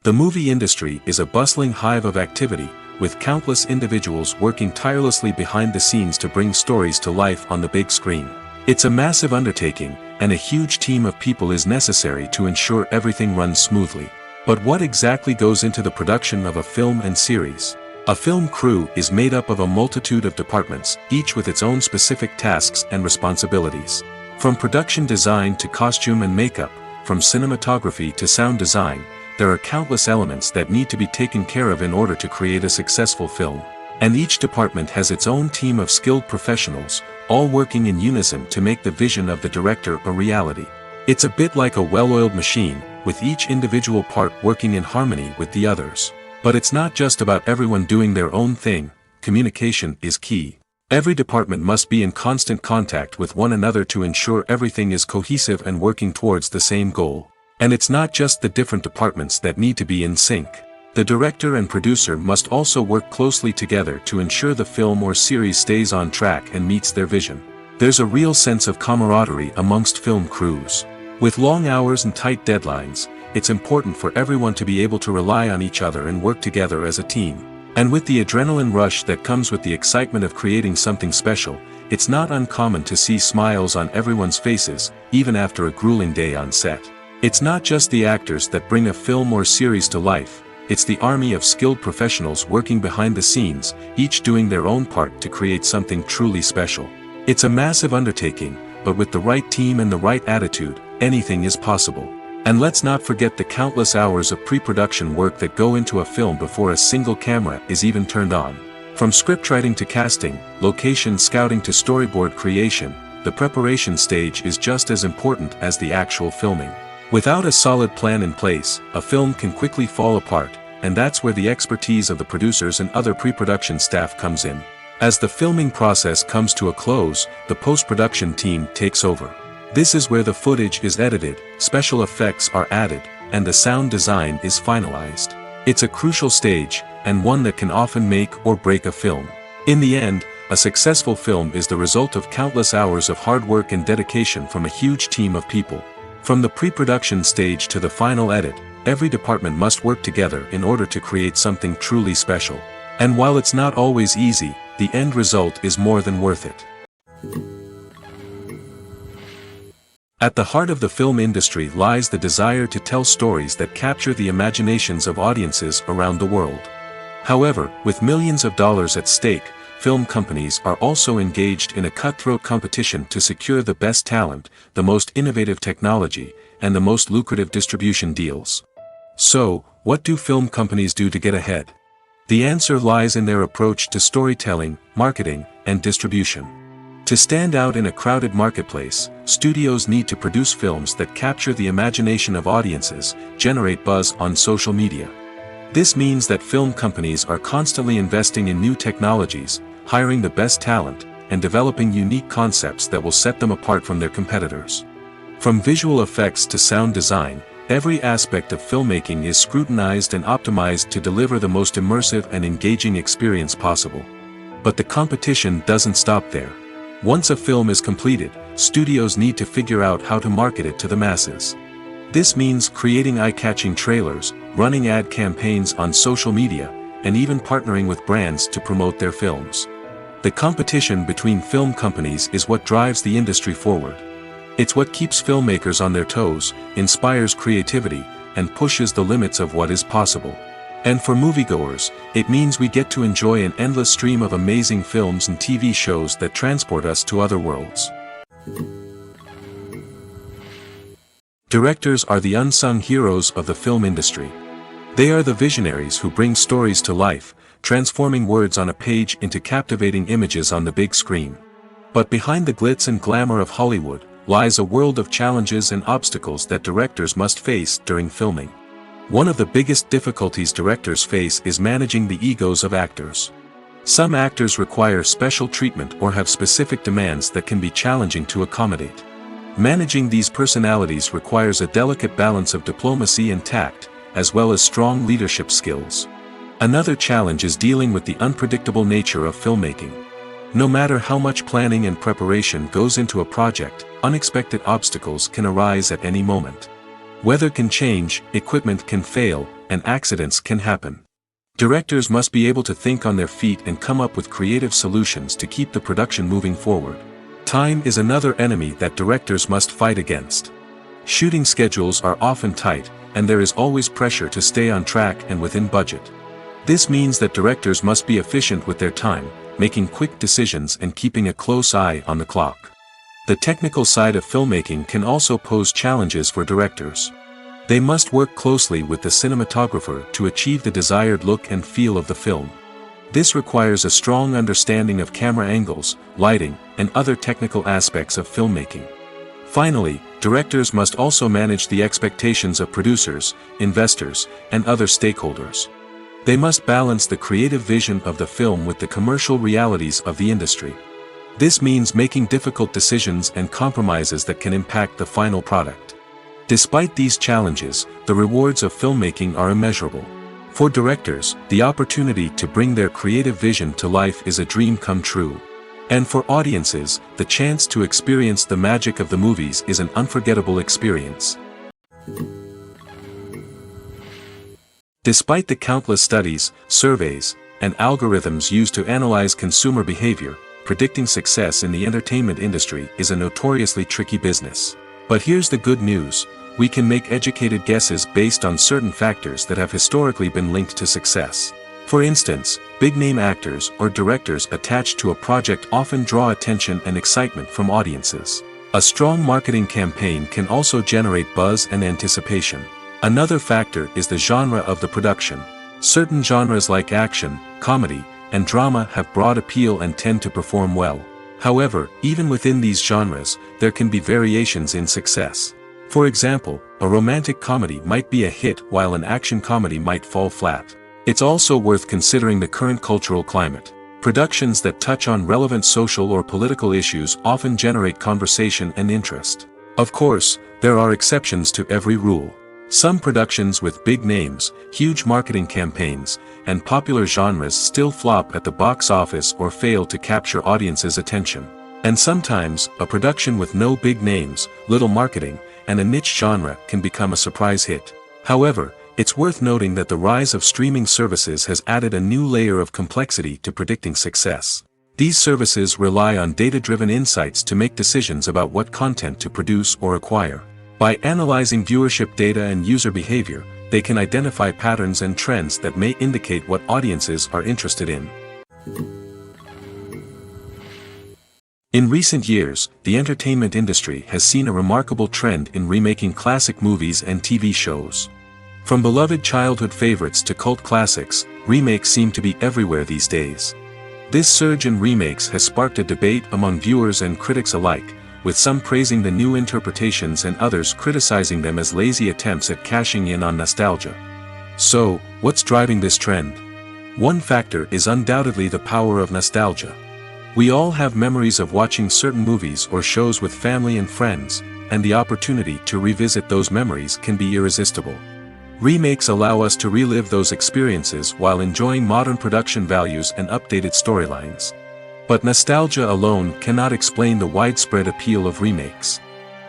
The movie industry is a bustling hive of activity, with countless individuals working tirelessly behind the scenes to bring stories to life on the big screen. It's a massive undertaking, and a huge team of people is necessary to ensure everything runs smoothly. But what exactly goes into the production of a film and series? A film crew is made up of a multitude of departments, each with its own specific tasks and responsibilities. From production design to costume and makeup, from cinematography to sound design, there are countless elements that need to be taken care of in order to create a successful film. And each department has its own team of skilled professionals, all working in unison to make the vision of the director a reality. It's a bit like a well-oiled machine, with each individual part working in harmony with the others. But it's not just about everyone doing their own thing. Communication is key. Every department must be in constant contact with one another to ensure everything is cohesive and working towards the same goal. And it's not just the different departments that need to be in sync. The director and producer must also work closely together to ensure the film or series stays on track and meets their vision. There's a real sense of camaraderie amongst film crews. With long hours and tight deadlines, it's important for everyone to be able to rely on each other and work together as a team. And with the adrenaline rush that comes with the excitement of creating something special, it's not uncommon to see smiles on everyone's faces, even after a grueling day on set. It's not just the actors that bring a film or series to life, it's the army of skilled professionals working behind the scenes, each doing their own part to create something truly special. It's a massive undertaking, but with the right team and the right attitude, anything is possible. And let's not forget the countless hours of pre-production work that go into a film before a single camera is even turned on. From scriptwriting to casting, location scouting to storyboard creation, the preparation stage is just as important as the actual filming. Without a solid plan in place, a film can quickly fall apart, and that's where the expertise of the producers and other pre-production staff comes in. As the filming process comes to a close, the post-production team takes over. This is where the footage is edited, special effects are added, and the sound design is finalized. It's a crucial stage, and one that can often make or break a film. In the end, a successful film is the result of countless hours of hard work and dedication from a huge team of people. From the pre-production stage to the final edit, every department must work together in order to create something truly special. And while it's not always easy, the end result is more than worth it. At the heart of the film industry lies the desire to tell stories that capture the imaginations of audiences around the world. However, with millions of dollars at stake, film companies are also engaged in a cutthroat competition to secure the best talent, the most innovative technology, and the most lucrative distribution deals. So, what do film companies do to get ahead? The answer lies in their approach to storytelling, marketing, and distribution. To stand out in a crowded marketplace, studios need to produce films that capture the imagination of audiences, generate buzz on social media. This means that film companies are constantly investing in new technologies, hiring the best talent, and developing unique concepts that will set them apart from their competitors. From visual effects to sound design, every aspect of filmmaking is scrutinized and optimized to deliver the most immersive and engaging experience possible. But the competition doesn't stop there. Once a film is completed, studios need to figure out how to market it to the masses. This means creating eye-catching trailers, running ad campaigns on social media, and even partnering with brands to promote their films. The competition between film companies is what drives the industry forward. It's what keeps filmmakers on their toes, inspires creativity, and pushes the limits of what is possible. And for moviegoers, it means we get to enjoy an endless stream of amazing films and TV shows that transport us to other worlds. Directors are the unsung heroes of the film industry. They are the visionaries who bring stories to life, transforming words on a page into captivating images on the big screen. But behind the glitz and glamour of Hollywood, lies a world of challenges and obstacles that directors must face during filming. One of the biggest difficulties directors face is managing the egos of actors. Some actors require special treatment or have specific demands that can be challenging to accommodate. Managing these personalities requires a delicate balance of diplomacy and tact, as well as strong leadership skills. Another challenge is dealing with the unpredictable nature of filmmaking. No matter how much planning and preparation goes into a project, unexpected obstacles can arise at any moment. Weather can change, equipment can fail, and accidents can happen. Directors must be able to think on their feet and come up with creative solutions to keep the production moving forward. Time is another enemy that directors must fight against. Shooting schedules are often tight, and there is always pressure to stay on track and within budget. This means that directors must be efficient with their time, making quick decisions and keeping a close eye on the clock. The technical side of filmmaking can also pose challenges for directors. They must work closely with the cinematographer to achieve the desired look and feel of the film. This requires a strong understanding of camera angles, lighting, and other technical aspects of filmmaking. Finally, directors must also manage the expectations of producers, investors, and other stakeholders. They must balance the creative vision of the film with the commercial realities of the industry. This means making difficult decisions and compromises that can impact the final product. Despite these challenges, the rewards of filmmaking are immeasurable. For directors, the opportunity to bring their creative vision to life is a dream come true. And for audiences, the chance to experience the magic of the movies is an unforgettable experience. Despite the countless studies, surveys, and algorithms used to analyze consumer behavior, predicting success in the entertainment industry is a notoriously tricky business. But here's the good news: we can make educated guesses based on certain factors that have historically been linked to success. For instance, big-name actors or directors attached to a project often draw attention and excitement from audiences. A strong marketing campaign can also generate buzz and anticipation. Another factor is the genre of the production. Certain genres like action, comedy, and drama have broad appeal and tend to perform well. However, even within these genres, there can be variations in success. For example, a romantic comedy might be a hit while an action comedy might fall flat. It's also worth considering the current cultural climate. Productions that touch on relevant social or political issues often generate conversation and interest. Of course, there are exceptions to every rule. Some productions with big names, huge marketing campaigns, and popular genres still flop at the box office or fail to capture audiences' attention. And sometimes, a production with no big names, little marketing, and a niche genre can become a surprise hit. However, it's worth noting that the rise of streaming services has added a new layer of complexity to predicting success. These services rely on data-driven insights to make decisions about what content to produce or acquire. By analyzing viewership data and user behavior, they can identify patterns and trends that may indicate what audiences are interested in. In recent years, the entertainment industry has seen a remarkable trend in remaking classic movies and TV shows. From beloved childhood favorites to cult classics, remakes seem to be everywhere these days. This surge in remakes has sparked a debate among viewers and critics alike, with some praising the new interpretations and others criticizing them as lazy attempts at cashing in on nostalgia. So, what's driving this trend? One factor is undoubtedly the power of nostalgia. We all have memories of watching certain movies or shows with family and friends, and the opportunity to revisit those memories can be irresistible. Remakes allow us to relive those experiences while enjoying modern production values and updated storylines. But nostalgia alone cannot explain the widespread appeal of remakes.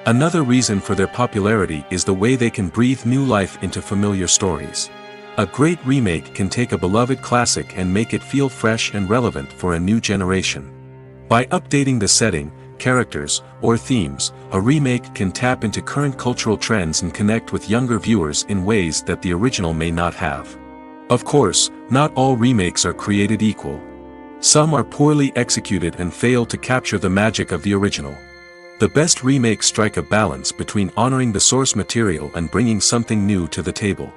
Another reason for their popularity is the way they can breathe new life into familiar stories. A great remake can take a beloved classic and make it feel fresh and relevant for a new generation. By updating the setting, characters, or themes, a remake can tap into current cultural trends and connect with younger viewers in ways that the original may not have. Of course, not all remakes are created equal. Some are poorly executed and fail to capture the magic of the original. The best remakes strike a balance between honoring the source material and bringing something new to the table.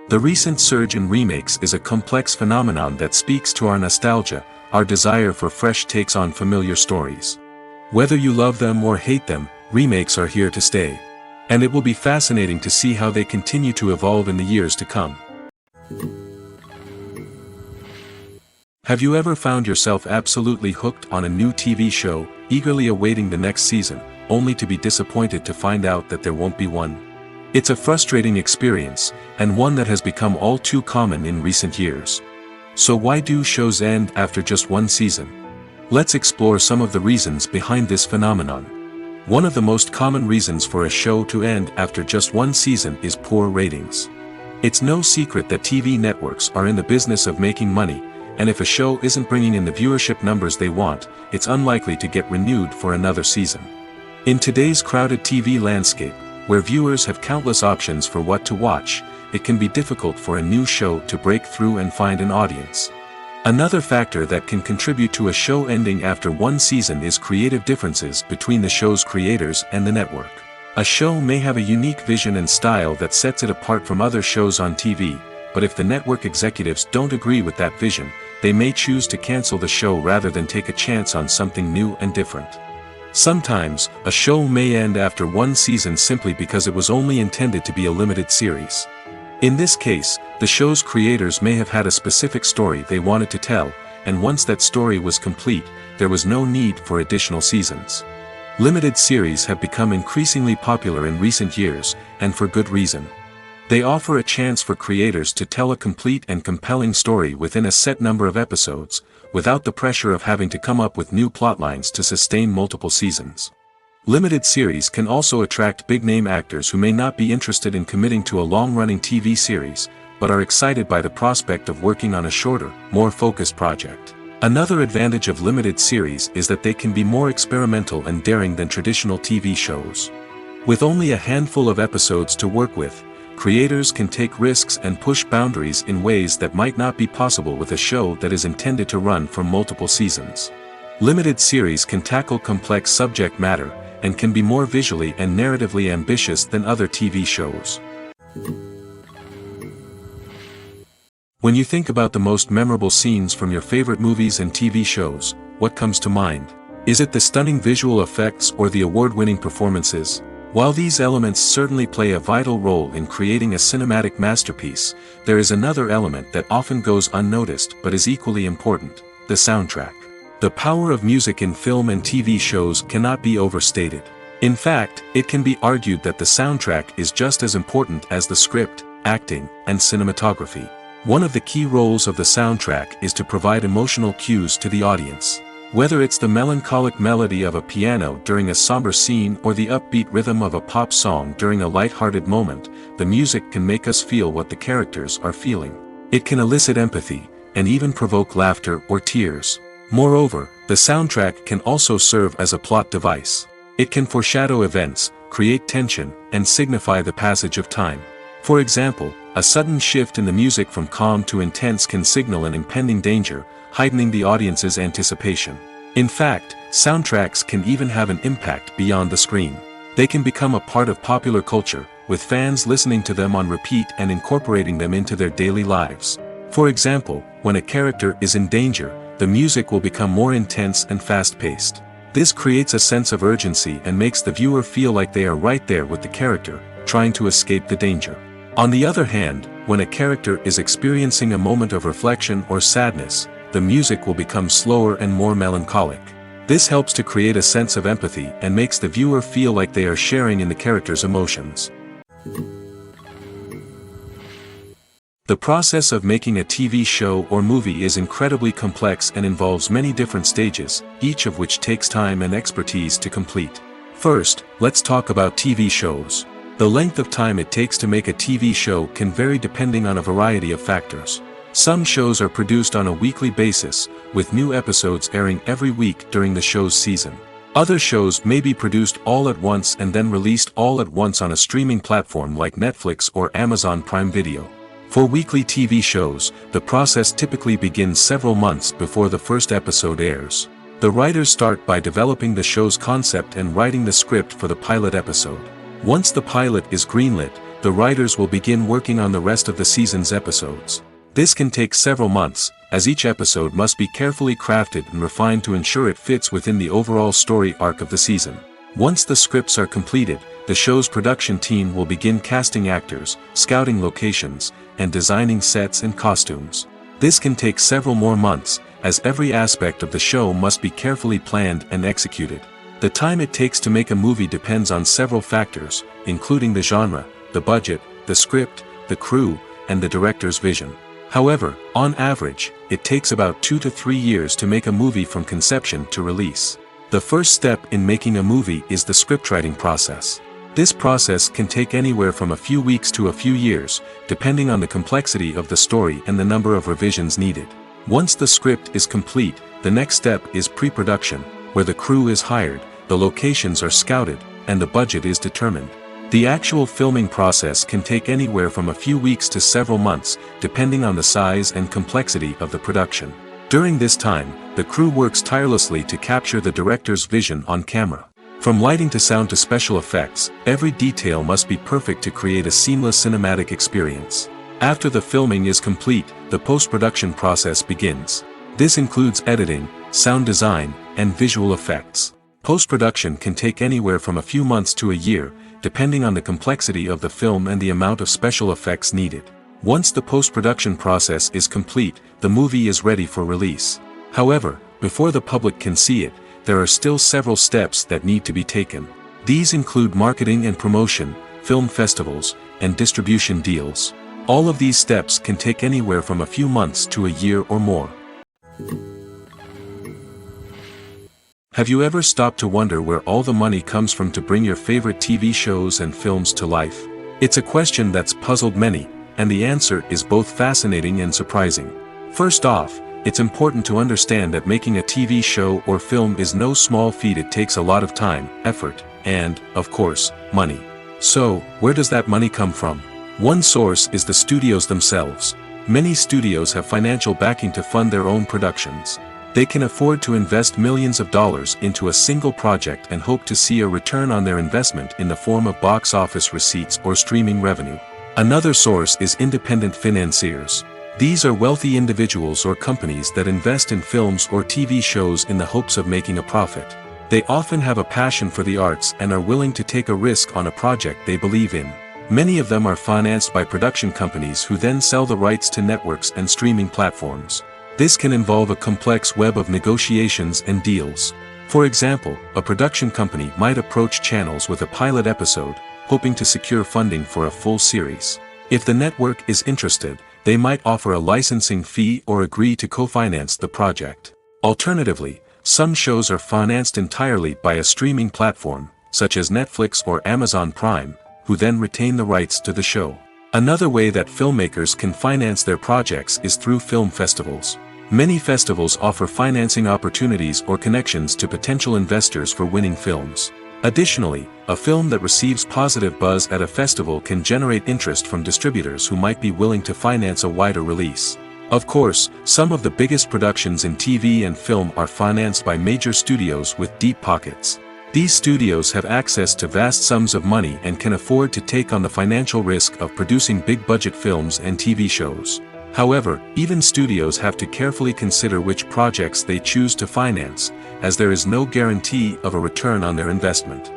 The recent surge in remakes is a complex phenomenon that speaks to our nostalgia, our desire for fresh takes on familiar stories. Whether you love them or hate them, remakes are here to stay. And it will be fascinating to see how they continue to evolve in the years to come. Have you ever found yourself absolutely hooked on a new TV show, eagerly awaiting the next season, only to be disappointed to find out that there won't be one? It's a frustrating experience, and one that has become all too common in recent years. So why do shows end after just one season? Let's explore some of the reasons behind this phenomenon. One of the most common reasons for a show to end after just one season is poor ratings. It's no secret that TV networks are in the business of making money, and if a show isn't bringing in the viewership numbers they want, it's unlikely to get renewed for another season. In today's crowded TV landscape, where viewers have countless options for what to watch, it can be difficult for a new show to break through and find an audience. Another factor that can contribute to a show ending after one season is creative differences between the show's creators and the network. A show may have a unique vision and style that sets it apart from other shows on TV, but if the network executives don't agree with that vision, they may choose to cancel the show rather than take a chance on something new and different. Sometimes, a show may end after one season simply because it was only intended to be a limited series. In this case, the show's creators may have had a specific story they wanted to tell, and once that story was complete, there was no need for additional seasons. Limited series have become increasingly popular in recent years, and for good reason. They offer a chance for creators to tell a complete and compelling story within a set number of episodes, without the pressure of having to come up with new plotlines to sustain multiple seasons. Limited series can also attract big-name actors who may not be interested in committing to a long-running TV series, but are excited by the prospect of working on a shorter, more focused project. Another advantage of limited series is that they can be more experimental and daring than traditional TV shows. With only a handful of episodes to work with, creators can take risks and push boundaries in ways that might not be possible with a show that is intended to run for multiple seasons. Limited series can tackle complex subject matter, and can be more visually and narratively ambitious than other TV shows. When you think about the most memorable scenes from your favorite movies and TV shows, what comes to mind? Is it the stunning visual effects or the award-winning performances? While these elements certainly play a vital role in creating a cinematic masterpiece, there is another element that often goes unnoticed but is equally important: the soundtrack. The power of music in film and TV shows cannot be overstated. In fact, it can be argued that the soundtrack is just as important as the script, acting, and cinematography. One of the key roles of the soundtrack is to provide emotional cues to the audience. Whether it's the melancholic melody of a piano during a somber scene or the upbeat rhythm of a pop song during a light-hearted moment, the music can make us feel what the characters are feeling. It can elicit empathy, and even provoke laughter or tears. Moreover, the soundtrack can also serve as a plot device. It can foreshadow events, create tension, and signify the passage of time. For example, a sudden shift in the music from calm to intense can signal an impending danger, heightening the audience's anticipation. In fact, soundtracks can even have an impact beyond the screen. They can become a part of popular culture, with fans listening to them on repeat and incorporating them into their daily lives. For example, when a character is in danger, the music will become more intense and fast-paced. This creates a sense of urgency and makes the viewer feel like they are right there with the character, trying to escape the danger. On the other hand, when a character is experiencing a moment of reflection or sadness, the music will become slower and more melancholic. This helps to create a sense of empathy and makes the viewer feel like they are sharing in the character's emotions. The process of making a TV show or movie is incredibly complex and involves many different stages, each of which takes time and expertise to complete. First, let's talk about TV shows. The length of time it takes to make a TV show can vary depending on a variety of factors. Some shows are produced on a weekly basis, with new episodes airing every week during the show's season. Other shows may be produced all at once and then released all at once on a streaming platform like Netflix or Amazon Prime Video. For weekly TV shows, the process typically begins several months before the first episode airs. The writers start by developing the show's concept and writing the script for the pilot episode. Once the pilot is greenlit, the writers will begin working on the rest of the season's episodes. This can take several months, as each episode must be carefully crafted and refined to ensure it fits within the overall story arc of the season. Once the scripts are completed, the show's production team will begin casting actors, scouting locations, and designing sets and costumes. This can take several more months, as every aspect of the show must be carefully planned and executed. The time it takes to make a movie depends on several factors, including the genre, the budget, the script, the crew, and the director's vision. However, on average, it takes about 2 to 3 years to make a movie from conception to release. The first step in making a movie is the scriptwriting process. This process can take anywhere from a few weeks to a few years, depending on the complexity of the story and the number of revisions needed. Once the script is complete, the next step is pre-production, where the crew is hired, the locations are scouted, and the budget is determined. The actual filming process can take anywhere from a few weeks to several months, depending on the size and complexity of the production. During this time, the crew works tirelessly to capture the director's vision on camera. From lighting to sound to special effects, every detail must be perfect to create a seamless cinematic experience. After the filming is complete, the post-production process begins. This includes editing, sound design, and visual effects. Post-production can take anywhere from a few months to a year, depending on the complexity of the film and the amount of special effects needed. Once the post-production process is complete, the movie is ready for release. However, before the public can see it, there are still several steps that need to be taken. These include marketing and promotion, film festivals, and distribution deals. All of these steps can take anywhere from a few months to a year or more. Have you ever stopped to wonder where all the money comes from to bring your favorite TV shows and films to life? It's a question that's puzzled many, and the answer is both fascinating and surprising. First off, it's important to understand that making a TV show or film is no small feat. It takes a lot of time, effort, and, of course, money. So, where does that money come from? One source is the studios themselves. Many studios have financial backing to fund their own productions. They can afford to invest millions of dollars into a single project and hope to see a return on their investment in the form of box office receipts or streaming revenue. Another source is independent financiers. These are wealthy individuals or companies that invest in films or TV shows in the hopes of making a profit. They often have a passion for the arts and are willing to take a risk on a project they believe in. Many of them are financed by production companies who then sell the rights to networks and streaming platforms. This can involve a complex web of negotiations and deals. For example, a production company might approach channels with a pilot episode, hoping to secure funding for a full series. If the network is interested, they might offer a licensing fee or agree to co-finance the project. Alternatively, some shows are financed entirely by a streaming platform, such as Netflix or Amazon Prime, who then retain the rights to the show. Another way that filmmakers can finance their projects is through film festivals. Many festivals offer financing opportunities or connections to potential investors for winning films. Additionally, a film that receives positive buzz at a festival can generate interest from distributors who might be willing to finance a wider release. Of course, some of the biggest productions in TV and film are financed by major studios with deep pockets. These studios have access to vast sums of money and can afford to take on the financial risk of producing big-budget films and TV shows. However, even studios have to carefully consider which projects they choose to finance, as there is no guarantee of a return on their investment.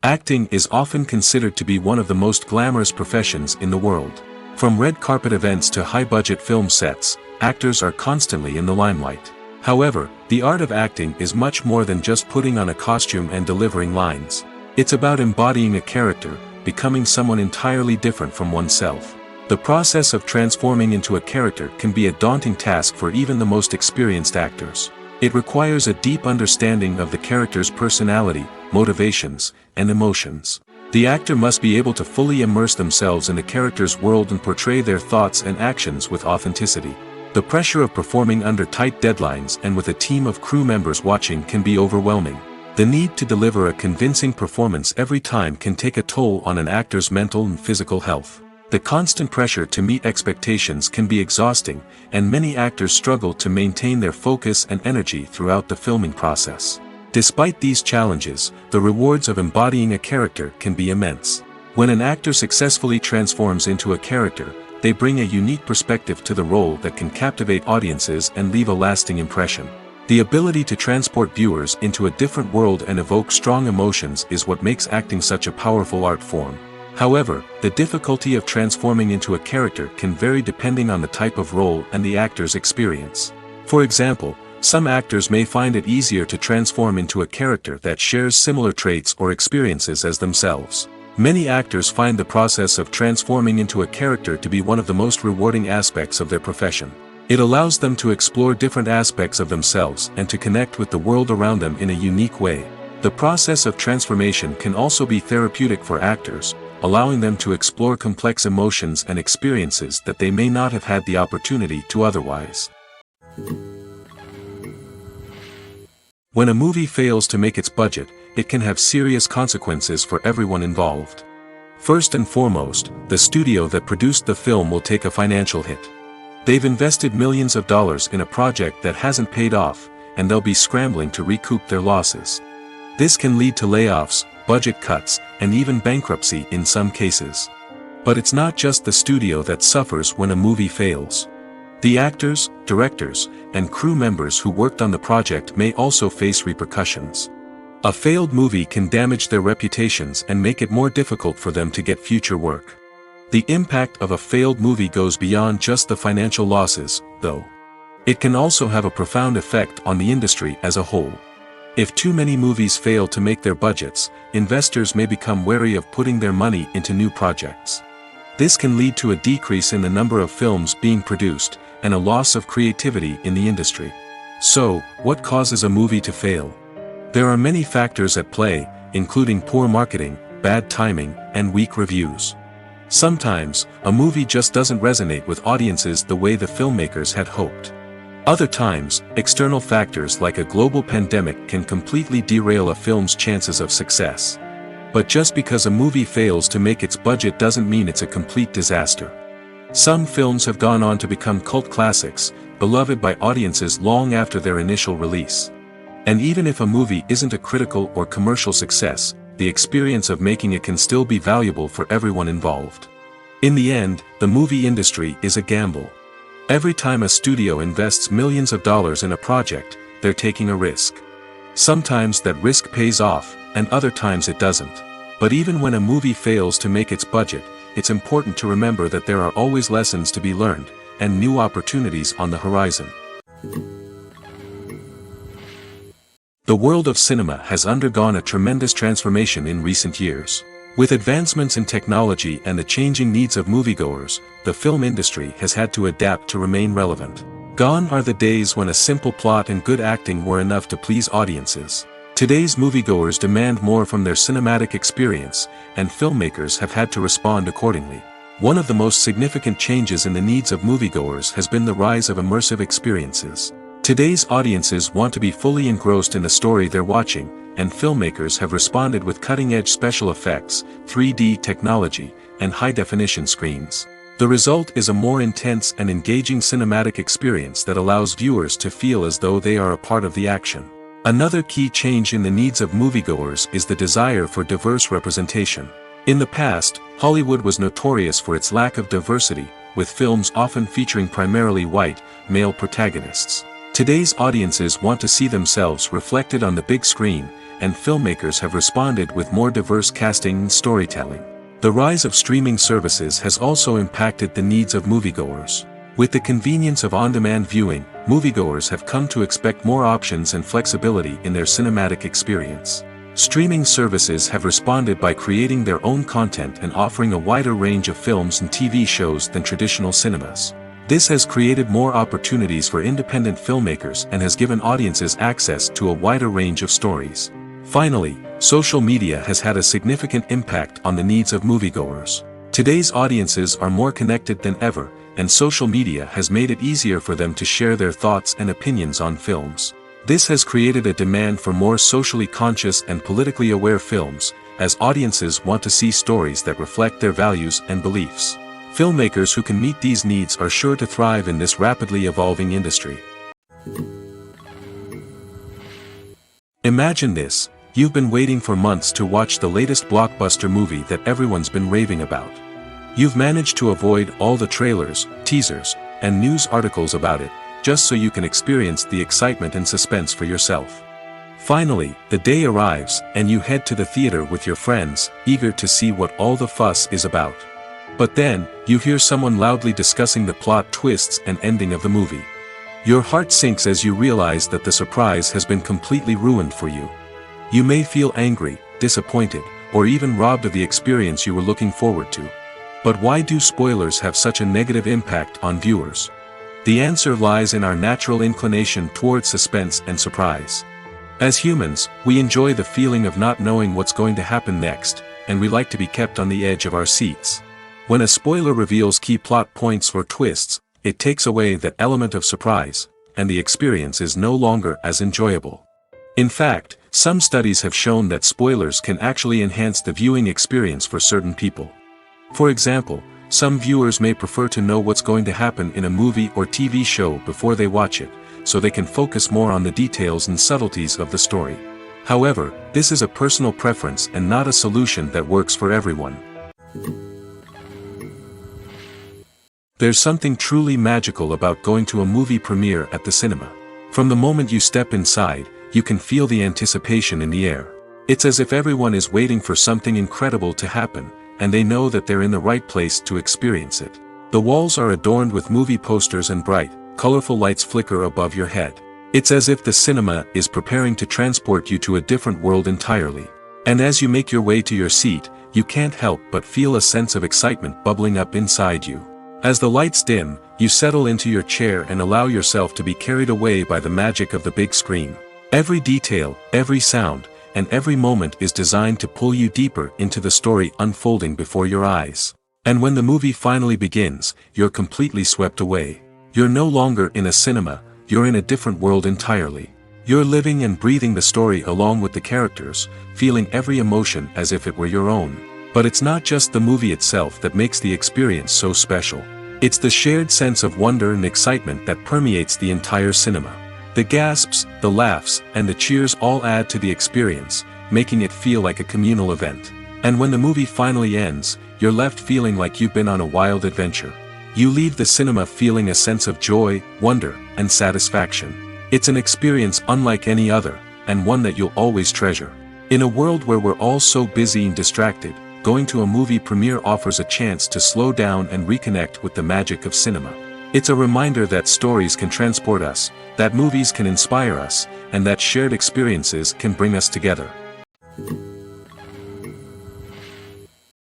Acting is often considered to be one of the most glamorous professions in the world. From red carpet events to high-budget film sets, actors are constantly in the limelight. However, the art of acting is much more than just putting on a costume and delivering lines. It's about embodying a character, becoming someone entirely different from oneself. The process of transforming into a character can be a daunting task for even the most experienced actors. It requires a deep understanding of the character's personality, motivations, and emotions. The actor must be able to fully immerse themselves in the character's world and portray their thoughts and actions with authenticity. The pressure of performing under tight deadlines and with a team of crew members watching can be overwhelming. The need to deliver a convincing performance every time can take a toll on an actor's mental and physical health. The constant pressure to meet expectations can be exhausting, and many actors struggle to maintain their focus and energy throughout the filming process. Despite these challenges, the rewards of embodying a character can be immense. When an actor successfully transforms into a character, they bring a unique perspective to the role that can captivate audiences and leave a lasting impression. The ability to transport viewers into a different world and evoke strong emotions is what makes acting such a powerful art form. However, the difficulty of transforming into a character can vary depending on the type of role and the actor's experience. For example, some actors may find it easier to transform into a character that shares similar traits or experiences as themselves. Many actors find the process of transforming into a character to be one of the most rewarding aspects of their profession. It allows them to explore different aspects of themselves and to connect with the world around them in a unique way. The process of transformation can also be therapeutic for actors, allowing them to explore complex emotions and experiences that they may not have had the opportunity to otherwise. When a movie fails to make its budget, it can have serious consequences for everyone involved. First and foremost, the studio that produced the film will take a financial hit. They've invested millions of dollars in a project that hasn't paid off, and they'll be scrambling to recoup their losses. This can lead to layoffs, budget cuts, and even bankruptcy in some cases. But it's not just the studio that suffers when a movie fails. The actors, directors, and crew members who worked on the project may also face repercussions. A failed movie can damage their reputations and make it more difficult for them to get future work. The impact of a failed movie goes beyond just the financial losses, though. It can also have a profound effect on the industry as a whole. If too many movies fail to make their budgets, investors may become wary of putting their money into new projects. This can lead to a decrease in the number of films being produced, and a loss of creativity in the industry. So, what causes a movie to fail? There are many factors at play, including poor marketing, bad timing, and weak reviews. Sometimes, a movie just doesn't resonate with audiences the way the filmmakers had hoped. Other times, external factors like a global pandemic can completely derail a film's chances of success. But just because a movie fails to make its budget doesn't mean it's a complete disaster. Some films have gone on to become cult classics, beloved by audiences long after their initial release. And even if a movie isn't a critical or commercial success, the experience of making it can still be valuable for everyone involved. In the end, the movie industry is a gamble. Every time a studio invests millions of dollars in a project, they're taking a risk. Sometimes that risk pays off, and other times it doesn't. But even when a movie fails to make its budget, it's important to remember that there are always lessons to be learned, and new opportunities on the horizon. The world of cinema has undergone a tremendous transformation in recent years. With advancements in technology and the changing needs of moviegoers, the film industry has had to adapt to remain relevant. Gone are the days when a simple plot and good acting were enough to please audiences. Today's moviegoers demand more from their cinematic experience, and filmmakers have had to respond accordingly. One of the most significant changes in the needs of moviegoers has been the rise of immersive experiences. Today's audiences want to be fully engrossed in the story they're watching, and filmmakers have responded with cutting-edge special effects, 3D technology, and high-definition screens. The result is a more intense and engaging cinematic experience that allows viewers to feel as though they are a part of the action. Another key change in the needs of moviegoers is the desire for diverse representation. In the past, Hollywood was notorious for its lack of diversity, with films often featuring primarily white, male protagonists. Today's audiences want to see themselves reflected on the big screen, and filmmakers have responded with more diverse casting and storytelling. The rise of streaming services has also impacted the needs of moviegoers. With the convenience of on-demand viewing, moviegoers have come to expect more options and flexibility in their cinematic experience. Streaming services have responded by creating their own content and offering a wider range of films and TV shows than traditional cinemas. This has created more opportunities for independent filmmakers and has given audiences access to a wider range of stories. Finally, social media has had a significant impact on the needs of moviegoers. Today's audiences are more connected than ever, and social media has made it easier for them to share their thoughts and opinions on films. This has created a demand for more socially conscious and politically aware films, as audiences want to see stories that reflect their values and beliefs. Filmmakers who can meet these needs are sure to thrive in this rapidly evolving industry. Imagine this: you've been waiting for months to watch the latest blockbuster movie that everyone's been raving about. You've managed to avoid all the trailers, teasers, and news articles about it, just so you can experience the excitement and suspense for yourself. Finally, the day arrives, and you head to the theater with your friends, eager to see what all the fuss is about. But then, you hear someone loudly discussing the plot twists and ending of the movie. Your heart sinks as you realize that the surprise has been completely ruined for you. You may feel angry, disappointed, or even robbed of the experience you were looking forward to. But why do spoilers have such a negative impact on viewers? The answer lies in our natural inclination toward suspense and surprise. As humans, we enjoy the feeling of not knowing what's going to happen next, and we like to be kept on the edge of our seats. When a spoiler reveals key plot points or twists, it takes away that element of surprise, and the experience is no longer as enjoyable. In fact, some studies have shown that spoilers can actually enhance the viewing experience for certain people. For example, some viewers may prefer to know what's going to happen in a movie or TV show before they watch it, so they can focus more on the details and subtleties of the story. However, this is a personal preference and not a solution that works for everyone. There's something truly magical about going to a movie premiere at the cinema. From the moment you step inside, you can feel the anticipation in the air. It's as if everyone is waiting for something incredible to happen, and they know that they're in the right place to experience it. The walls are adorned with movie posters and bright, colorful lights flicker above your head. It's as if the cinema is preparing to transport you to a different world entirely. And as you make your way to your seat, you can't help but feel a sense of excitement bubbling up inside you. As the lights dim, you settle into your chair and allow yourself to be carried away by the magic of the big screen. Every detail, every sound, and every moment is designed to pull you deeper into the story unfolding before your eyes. And when the movie finally begins, you're completely swept away. You're no longer in a cinema, you're in a different world entirely. You're living and breathing the story along with the characters, feeling every emotion as if it were your own. But it's not just the movie itself that makes the experience so special. It's the shared sense of wonder and excitement that permeates the entire cinema. The gasps, the laughs, and the cheers all add to the experience, making it feel like a communal event. And when the movie finally ends, you're left feeling like you've been on a wild adventure. You leave the cinema feeling a sense of joy, wonder, and satisfaction. It's an experience unlike any other, and one that you'll always treasure. In a world where we're all so busy and distracted, going to a movie premiere offers a chance to slow down and reconnect with the magic of cinema. It's a reminder that stories can transport us, that movies can inspire us, and that shared experiences can bring us together.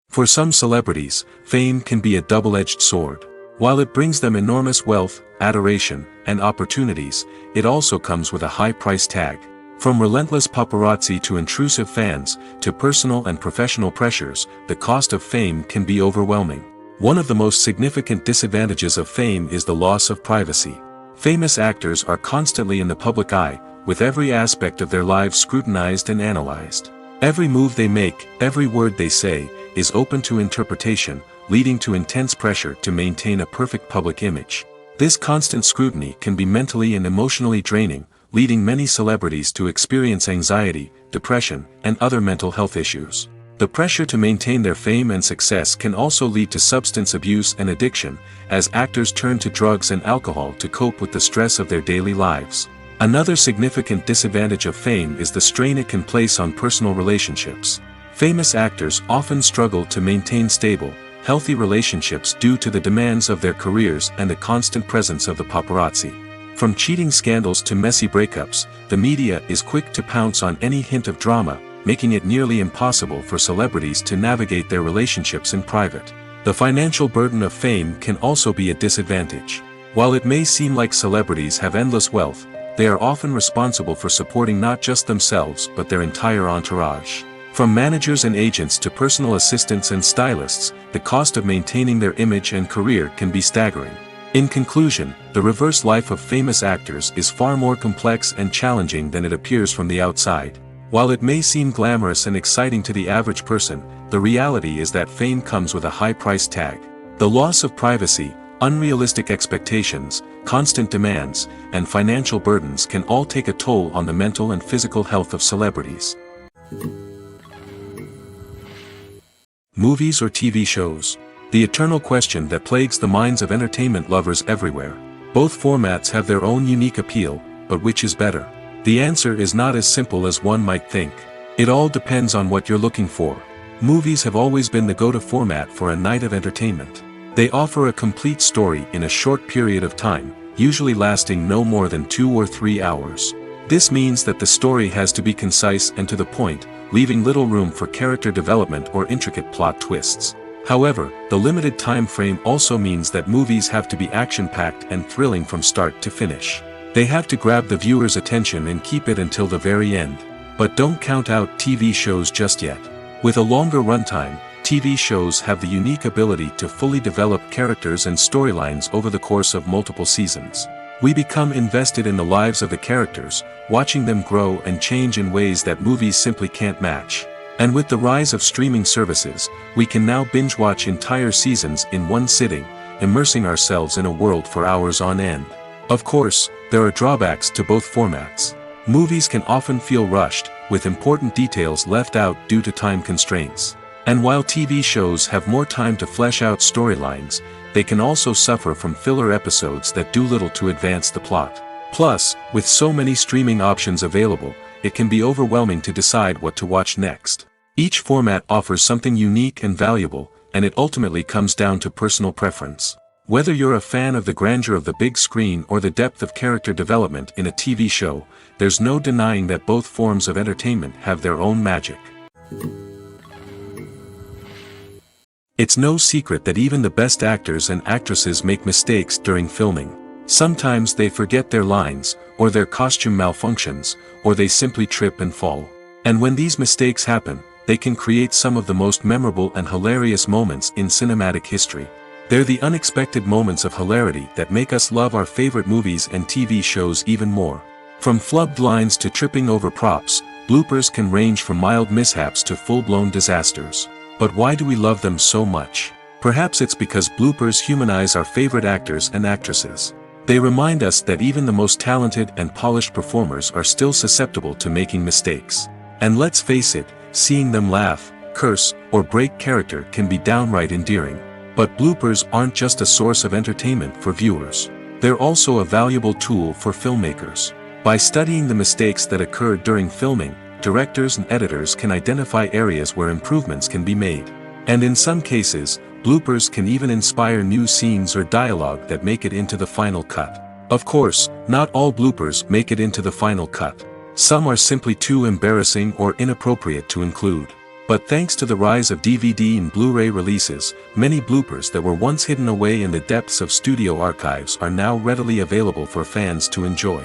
For some celebrities, fame can be a double-edged sword. While it brings them enormous wealth, adoration, and opportunities, it also comes with a high price tag. From relentless paparazzi to intrusive fans, to personal and professional pressures, the cost of fame can be overwhelming. One of the most significant disadvantages of fame is the loss of privacy. Famous actors are constantly in the public eye, with every aspect of their lives scrutinized and analyzed. Every move they make, every word they say, is open to interpretation, leading to intense pressure to maintain a perfect public image. This constant scrutiny can be mentally and emotionally draining, leading many celebrities to experience anxiety, depression, and other mental health issues. The pressure to maintain their fame and success can also lead to substance abuse and addiction, as actors turn to drugs and alcohol to cope with the stress of their daily lives. Another significant disadvantage of fame is the strain it can place on personal relationships. Famous actors often struggle to maintain stable, healthy relationships due to the demands of their careers and the constant presence of the paparazzi. From cheating scandals to messy breakups, the media is quick to pounce on any hint of drama, making it nearly impossible for celebrities to navigate their relationships in private. The financial burden of fame can also be a disadvantage. While it may seem like celebrities have endless wealth, they are often responsible for supporting not just themselves but their entire entourage. From managers and agents to personal assistants and stylists, the cost of maintaining their image and career can be staggering. In conclusion, the reverse life of famous actors is far more complex and challenging than it appears from the outside. While it may seem glamorous and exciting to the average person, the reality is that fame comes with a high price tag. The loss of privacy, unrealistic expectations, constant demands, and financial burdens can all take a toll on the mental and physical health of celebrities. Movies or TV shows? The eternal question that plagues the minds of entertainment lovers everywhere. Both formats have their own unique appeal, but which is better? The answer is not as simple as one might think. It all depends on what you're looking for. Movies have always been the go-to format for a night of entertainment. They offer a complete story in a short period of time, usually lasting no more than 2 or 3 hours. This means that the story has to be concise and to the point, leaving little room for character development or intricate plot twists. However, the limited time frame also means that movies have to be action-packed and thrilling from start to finish. They have to grab the viewer's attention and keep it until the very end. But don't count out TV shows just yet. With a longer runtime, TV shows have the unique ability to fully develop characters and storylines over the course of multiple seasons. We become invested in the lives of the characters, watching them grow and change in ways that movies simply can't match. And with the rise of streaming services, we can now binge-watch entire seasons in one sitting, immersing ourselves in a world for hours on end. Of course, there are drawbacks to both formats. Movies can often feel rushed, with important details left out due to time constraints. And while TV shows have more time to flesh out storylines, they can also suffer from filler episodes that do little to advance the plot. Plus, with so many streaming options available, it can be overwhelming to decide what to watch next. Each format offers something unique and valuable, and it ultimately comes down to personal preference. Whether you're a fan of the grandeur of the big screen or the depth of character development in a TV show, there's no denying that both forms of entertainment have their own magic. It's no secret that even the best actors and actresses make mistakes during filming. Sometimes they forget their lines, or their costume malfunctions, or they simply trip and fall. And when these mistakes happen, they can create some of the most memorable and hilarious moments in cinematic history. They're the unexpected moments of hilarity that make us love our favorite movies and TV shows even more. From flubbed lines to tripping over props, bloopers can range from mild mishaps to full-blown disasters. But why do we love them so much? Perhaps it's because bloopers humanize our favorite actors and actresses. They remind us that even the most talented and polished performers are still susceptible to making mistakes. And let's face it, seeing them laugh, curse, or break character can be downright endearing. But bloopers aren't just a source of entertainment for viewers. They're also a valuable tool for filmmakers. By studying the mistakes that occurred during filming, directors and editors can identify areas where improvements can be made. And in some cases, bloopers can even inspire new scenes or dialogue that make it into the final cut. Of course, not all bloopers make it into the final cut. Some are simply too embarrassing or inappropriate to include. But thanks to the rise of DVD and Blu-ray releases, many bloopers that were once hidden away in the depths of studio archives are now readily available for fans to enjoy.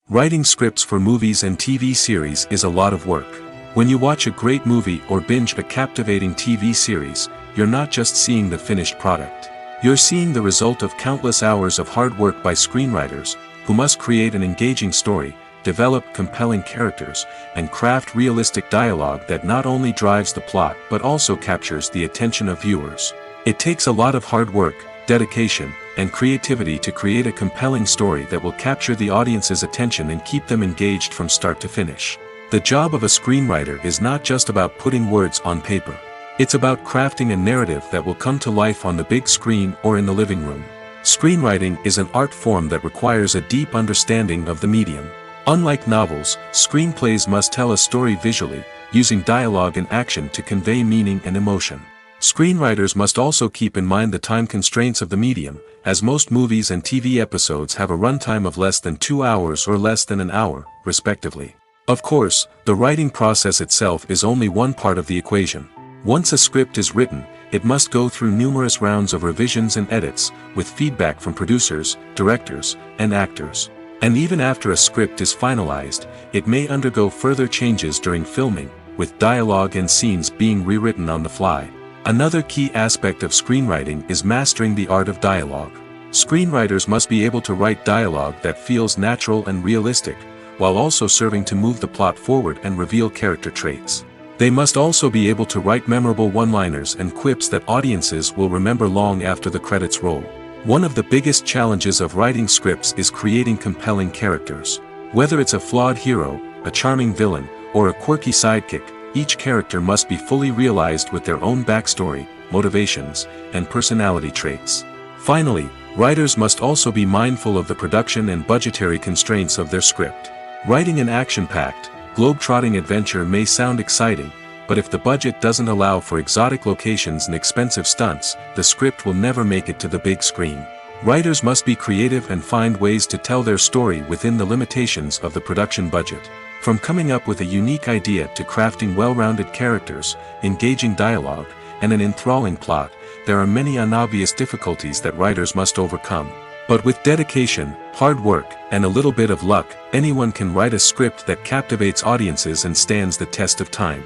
Writing scripts for movies and TV series is a lot of work. When you watch a great movie or binge a captivating TV series, you're not just seeing the finished product. You're seeing the result of countless hours of hard work by screenwriters, who must create an engaging story, develop compelling characters, and craft realistic dialogue that not only drives the plot but also captures the attention of viewers. It takes a lot of hard work, dedication, and creativity to create a compelling story that will capture the audience's attention and keep them engaged from start to finish. The job of a screenwriter is not just about putting words on paper. It's about crafting a narrative that will come to life on the big screen or in the living room. Screenwriting is an art form that requires a deep understanding of the medium. Unlike novels, screenplays must tell a story visually, using dialogue and action to convey meaning and emotion. Screenwriters must also keep in mind the time constraints of the medium, as most movies and TV episodes have a runtime of less than 2 hours or less than an hour, respectively. Of course, the writing process itself is only one part of the equation. Once a script is written, it must go through numerous rounds of revisions and edits, with feedback from producers, directors, and actors. And even after a script is finalized, it may undergo further changes during filming, with dialogue and scenes being rewritten on the fly. Another key aspect of screenwriting is mastering the art of dialogue. Screenwriters must be able to write dialogue that feels natural and realistic, while also serving to move the plot forward and reveal character traits. They must also be able to write memorable one-liners and quips that audiences will remember long after the credits roll. One of the biggest challenges of writing scripts is creating compelling characters. Whether it's a flawed hero, a charming villain, or a quirky sidekick, each character must be fully realized with their own backstory, motivations, and personality traits. Finally, writers must also be mindful of the production and budgetary constraints of their script. Writing an action-packed, globe-trotting adventure may sound exciting, but if the budget doesn't allow for exotic locations and expensive stunts, the script will never make it to the big screen. Writers must be creative and find ways to tell their story within the limitations of the production budget. From coming up with a unique idea to crafting well-rounded characters, engaging dialogue, and an enthralling plot, there are many unobvious difficulties that writers must overcome. But with dedication, hard work, and a little bit of luck, anyone can write a script that captivates audiences and stands the test of time.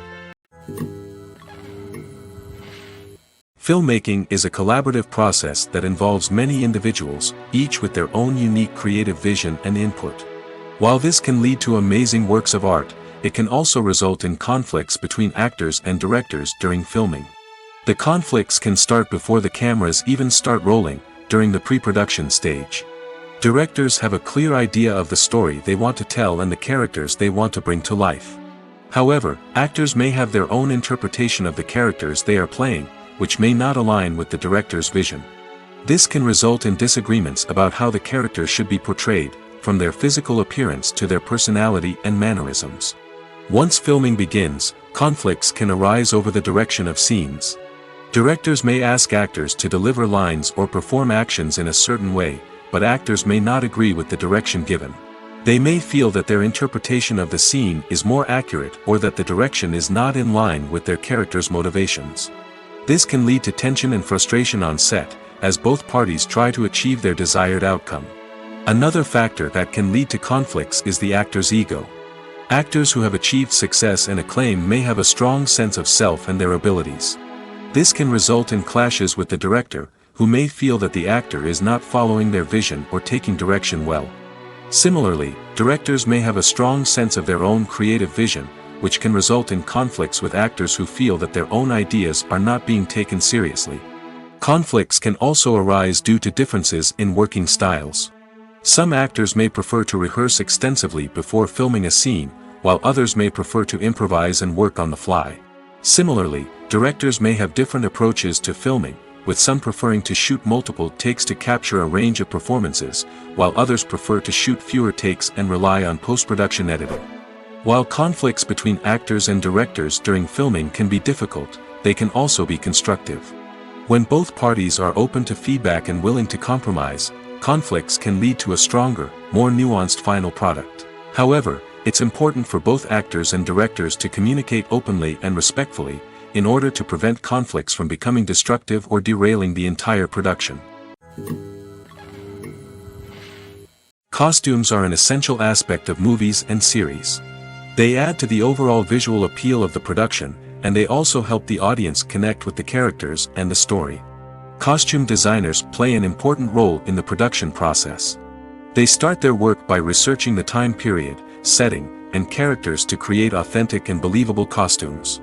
Filmmaking is a collaborative process that involves many individuals, each with their own unique creative vision and input. While this can lead to amazing works of art, it can also result in conflicts between actors and directors during filming. The conflicts can start before the cameras even start rolling, during the pre-production stage. Directors have a clear idea of the story they want to tell and the characters they want to bring to life. However, actors may have their own interpretation of the characters they are playing, which may not align with the director's vision. This can result in disagreements about how the characters should be portrayed, from their physical appearance to their personality and mannerisms. Once filming begins, conflicts can arise over the direction of scenes. Directors may ask actors to deliver lines or perform actions in a certain way, but actors may not agree with the direction given. They may feel that their interpretation of the scene is more accurate or that the direction is not in line with their character's motivations. This can lead to tension and frustration on set, as both parties try to achieve their desired outcome. Another factor that can lead to conflicts is the actor's ego. Actors who have achieved success and acclaim may have a strong sense of self and their abilities. This can result in clashes with the director, who may feel that the actor is not following their vision or taking direction well. Similarly, directors may have a strong sense of their own creative vision, which can result in conflicts with actors who feel that their own ideas are not being taken seriously. Conflicts can also arise due to differences in working styles. Some actors may prefer to rehearse extensively before filming a scene, while others may prefer to improvise and work on the fly. Similarly, directors may have different approaches to filming, with some preferring to shoot multiple takes to capture a range of performances, while others prefer to shoot fewer takes and rely on post-production editing. While conflicts between actors and directors during filming can be difficult, they can also be constructive. When both parties are open to feedback and willing to compromise, conflicts can lead to a stronger, more nuanced final product. However, it's important for both actors and directors to communicate openly and respectfully, in order to prevent conflicts from becoming destructive or derailing the entire production. Costumes are an essential aspect of movies and series. They add to the overall visual appeal of the production, and they also help the audience connect with the characters and the story. Costume designers play an important role in the production process. They start their work by researching the time period, setting, and characters to create authentic and believable costumes.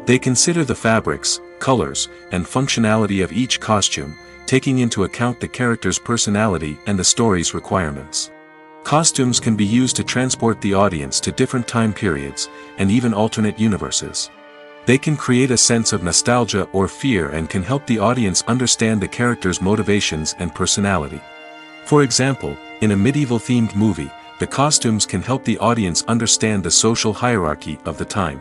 They consider the fabrics, colors, and functionality of each costume, taking into account the character's personality and the story's requirements. Costumes can be used to transport the audience to different time periods, and even alternate universes. They can create a sense of nostalgia or fear and can help the audience understand the character's motivations and personality. For example, in a medieval-themed movie, the costumes can help the audience understand the social hierarchy of the time.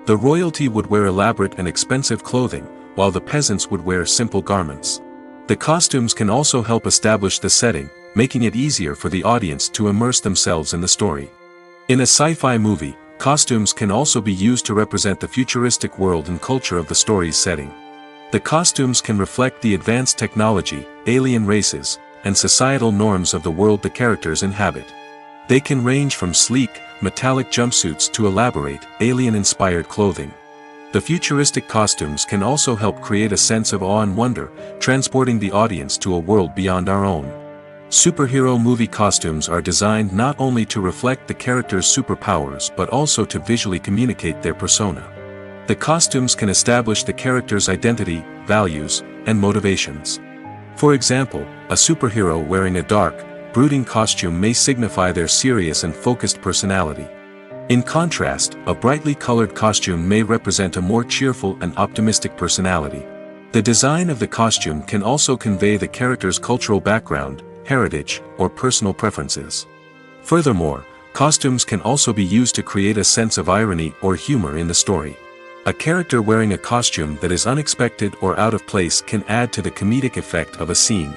The royalty would wear elaborate and expensive clothing, while the peasants would wear simple garments. The costumes can also help establish the setting, making it easier for the audience to immerse themselves in the story. In a sci-fi movie, costumes can also be used to represent the futuristic world and culture of the story's setting. The costumes can reflect the advanced technology, alien races, and societal norms of the world the characters inhabit. They can range from sleek, metallic jumpsuits to elaborate, alien-inspired clothing. The futuristic costumes can also help create a sense of awe and wonder, transporting the audience to a world beyond our own. Superhero movie costumes are designed not only to reflect the character's superpowers but also to visually communicate their persona. The costumes can establish the character's identity, values, and motivations. For example, a superhero wearing a dark, brooding costume may signify their serious and focused personality. In contrast, a brightly colored costume may represent a more cheerful and optimistic personality. The design of the costume can also convey the character's cultural background, heritage, or personal preferences. Furthermore, costumes can also be used to create a sense of irony or humor in the story. A character wearing a costume that is unexpected or out of place can add to the comedic effect of a scene.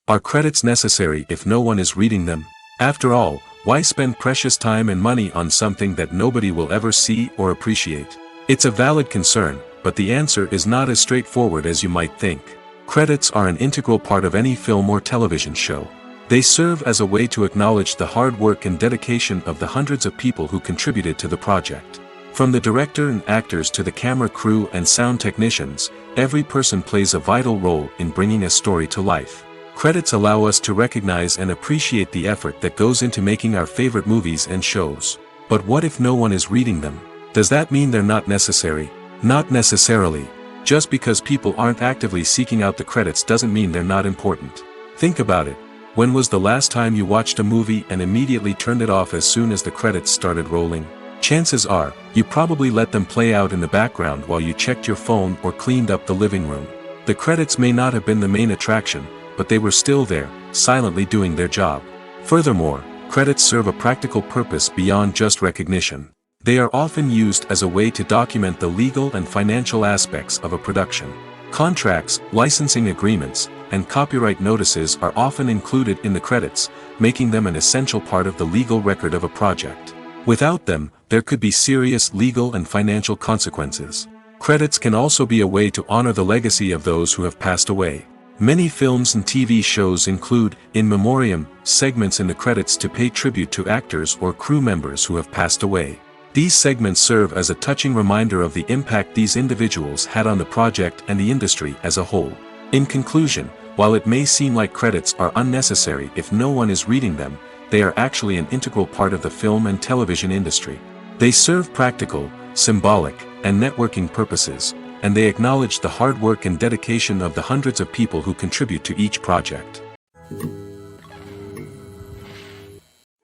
Are credits necessary if no one is reading them? After all, why spend precious time and money on something that nobody will ever see or appreciate? It's a valid concern, but the answer is not as straightforward as you might think. Credits are an integral part of any film or television show. They serve as a way to acknowledge the hard work and dedication of the hundreds of people who contributed to the project. From the director and actors to the camera crew and sound technicians, every person plays a vital role in bringing a story to life. Credits allow us to recognize and appreciate the effort that goes into making our favorite movies and shows. But what if no one is reading them? Does that mean they're not necessary? Not necessarily. Just because people aren't actively seeking out the credits doesn't mean they're not important. Think about it. When was the last time you watched a movie and immediately turned it off as soon as the credits started rolling? Chances are, you probably let them play out in the background while you checked your phone or cleaned up the living room. The credits may not have been the main attraction, but they were still there, silently doing their job. Furthermore, credits serve a practical purpose beyond just recognition. They are often used as a way to document the legal and financial aspects of a production. Contracts, licensing agreements, and copyright notices are often included in the credits, making them an essential part of the legal record of a project. Without them, there could be serious legal and financial consequences. Credits can also be a way to honor the legacy of those who have passed away. Many films and TV shows include, in memoriam, segments in the credits to pay tribute to actors or crew members who have passed away. These segments serve as a touching reminder of the impact these individuals had on the project and the industry as a whole. In conclusion, while it may seem like credits are unnecessary if no one is reading them, they are actually an integral part of the film and television industry. They serve practical, symbolic, and networking purposes, and they acknowledge the hard work and dedication of the hundreds of people who contribute to each project.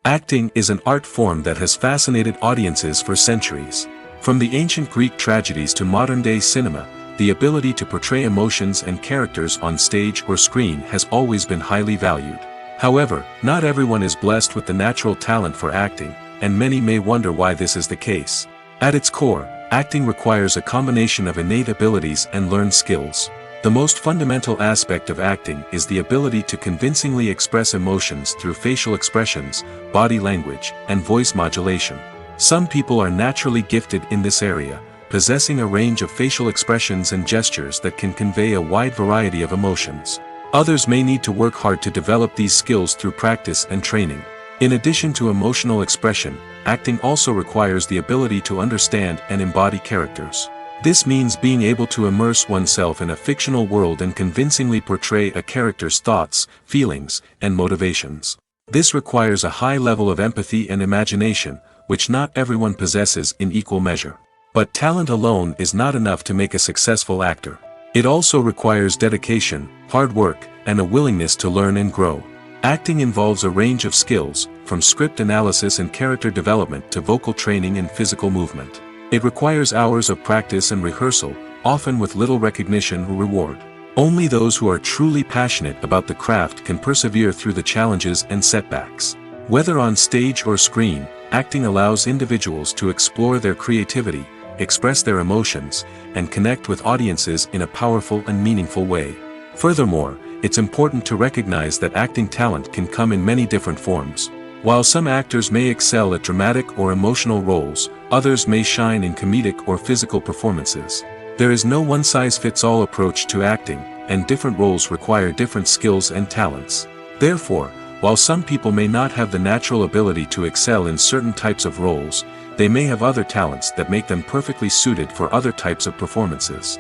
Acting is an art form that has fascinated audiences for centuries. From the ancient Greek tragedies to modern-day cinema, the ability to portray emotions and characters on stage or screen has always been highly valued. However, not everyone is blessed with the natural talent for acting, and many may wonder why this is the case. At its core, acting requires a combination of innate abilities and learned skills. The most fundamental aspect of acting is the ability to convincingly express emotions through facial expressions, body language, and voice modulation. Some people are naturally gifted in this area, possessing a range of facial expressions and gestures that can convey a wide variety of emotions. Others may need to work hard to develop these skills through practice and training. In addition to emotional expression, acting also requires the ability to understand and embody characters. This means being able to immerse oneself in a fictional world and convincingly portray a character's thoughts, feelings, and motivations. This requires a high level of empathy and imagination, which not everyone possesses in equal measure. But talent alone is not enough to make a successful actor. It also requires dedication, hard work, and a willingness to learn and grow. Acting involves a range of skills, from script analysis and character development to vocal training and physical movement. It requires hours of practice and rehearsal, often with little recognition or reward. Only those who are truly passionate about the craft can persevere through the challenges and setbacks. Whether on stage or screen, acting allows individuals to explore their creativity, express their emotions, and connect with audiences in a powerful and meaningful way. Furthermore, it's important to recognize that acting talent can come in many different forms. While some actors may excel at dramatic or emotional roles, others may shine in comedic or physical performances. There is no one-size-fits-all approach to acting, and different roles require different skills and talents. Therefore, while some people may not have the natural ability to excel in certain types of roles, they may have other talents that make them perfectly suited for other types of performances.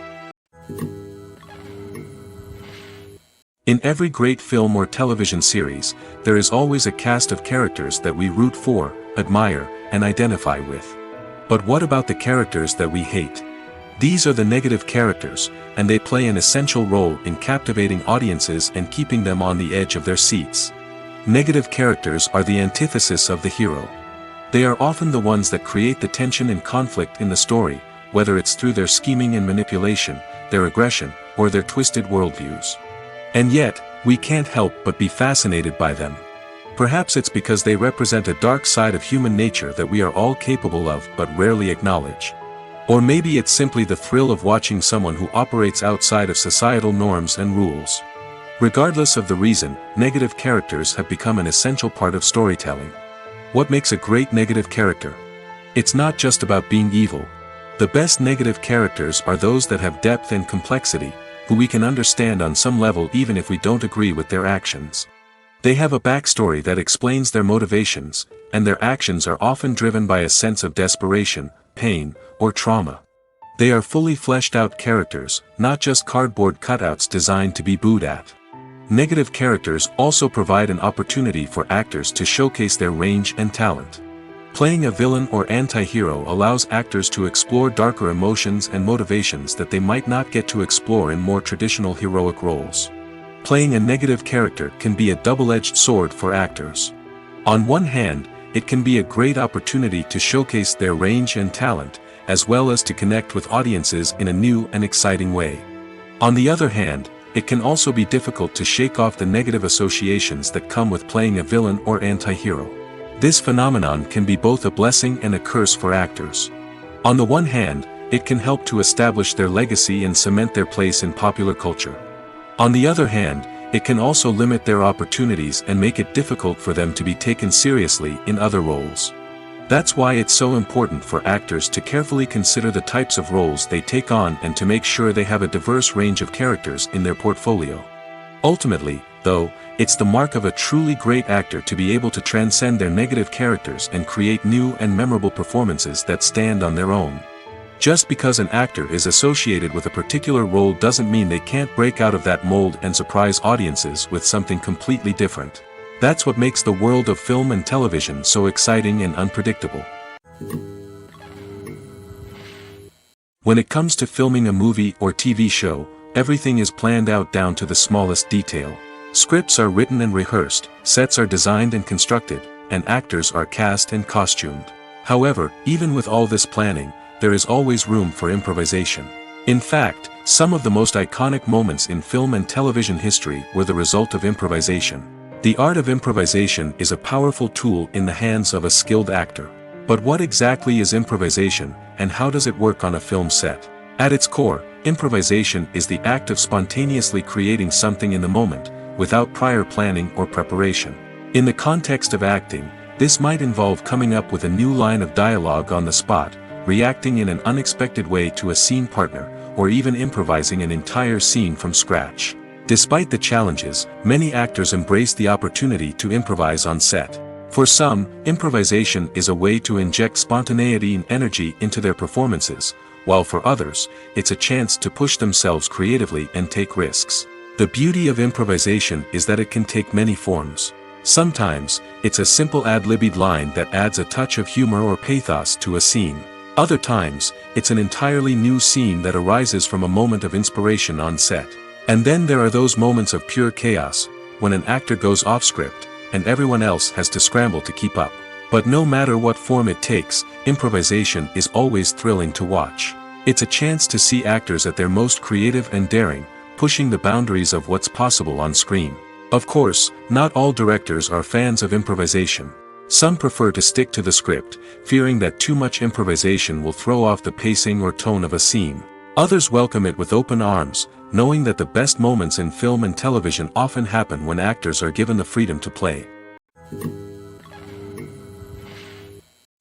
In every great film or television series, there is always a cast of characters that we root for, admire, and identify with. But what about the characters that we hate? These are the negative characters, and they play an essential role in captivating audiences and keeping them on the edge of their seats. Negative characters are the antithesis of the hero. They are often the ones that create the tension and conflict in the story, whether it's through their scheming and manipulation, their aggression, or their twisted worldviews. And yet, we can't help but be fascinated by them. Perhaps it's because they represent a dark side of human nature that we are all capable of but rarely acknowledge. Or maybe it's simply the thrill of watching someone who operates outside of societal norms and rules. Regardless of the reason, negative characters have become an essential part of storytelling. What makes a great negative character? It's not just about being evil. The best negative characters are those that have depth and complexity, who we can understand on some level even if we don't agree with their actions. They have a backstory that explains their motivations, and their actions are often driven by a sense of desperation, pain, or trauma. They are fully fleshed out characters, not just cardboard cutouts designed to be booed at. Negative characters also provide an opportunity for actors to showcase their range and talent. Playing a villain or anti-hero allows actors to explore darker emotions and motivations that they might not get to explore in more traditional heroic roles. Playing a negative character can be a double-edged sword for actors. On one hand, it can be a great opportunity to showcase their range and talent, as well as to connect with audiences in a new and exciting way. On the other hand, it can also be difficult to shake off the negative associations that come with playing a villain or anti-hero. This phenomenon can be both a blessing and a curse for actors. On the one hand, it can help to establish their legacy and cement their place in popular culture. On the other hand, it can also limit their opportunities and make it difficult for them to be taken seriously in other roles. That's why it's so important for actors to carefully consider the types of roles they take on and to make sure they have a diverse range of characters in their portfolio. Ultimately, though, it's the mark of a truly great actor to be able to transcend their negative characters and create new and memorable performances that stand on their own. Just because an actor is associated with a particular role doesn't mean they can't break out of that mold and surprise audiences with something completely different. That's what makes the world of film and television so exciting and unpredictable. When it comes to filming a movie or TV show, everything is planned out down to the smallest detail. Scripts are written and rehearsed, sets are designed and constructed, and actors are cast and costumed. However, even with all this planning, there is always room for improvisation. In fact, some of the most iconic moments in film and television history were the result of improvisation. The art of improvisation is a powerful tool in the hands of a skilled actor. But what exactly is improvisation, and how does it work on a film set? At its core, improvisation is the act of spontaneously creating something in the moment, without prior planning or preparation. In the context of acting, this might involve coming up with a new line of dialogue on the spot, reacting in an unexpected way to a scene partner, or even improvising an entire scene from scratch. Despite the challenges, many actors embrace the opportunity to improvise on set. For some, improvisation is a way to inject spontaneity and energy into their performances, while for others, it's a chance to push themselves creatively and take risks. The beauty of improvisation is that it can take many forms. Sometimes, it's a simple ad-libbed line that adds a touch of humor or pathos to a scene. Other times, it's an entirely new scene that arises from a moment of inspiration on set. And then there are those moments of pure chaos, when an actor goes off script, and everyone else has to scramble to keep up. But no matter what form it takes, improvisation is always thrilling to watch. It's a chance to see actors at their most creative and daring, pushing the boundaries of what's possible on screen. Of course, not all directors are fans of improvisation. Some prefer to stick to the script, fearing that too much improvisation will throw off the pacing or tone of a scene. Others welcome it with open arms, knowing that the best moments in film and television often happen when actors are given the freedom to play.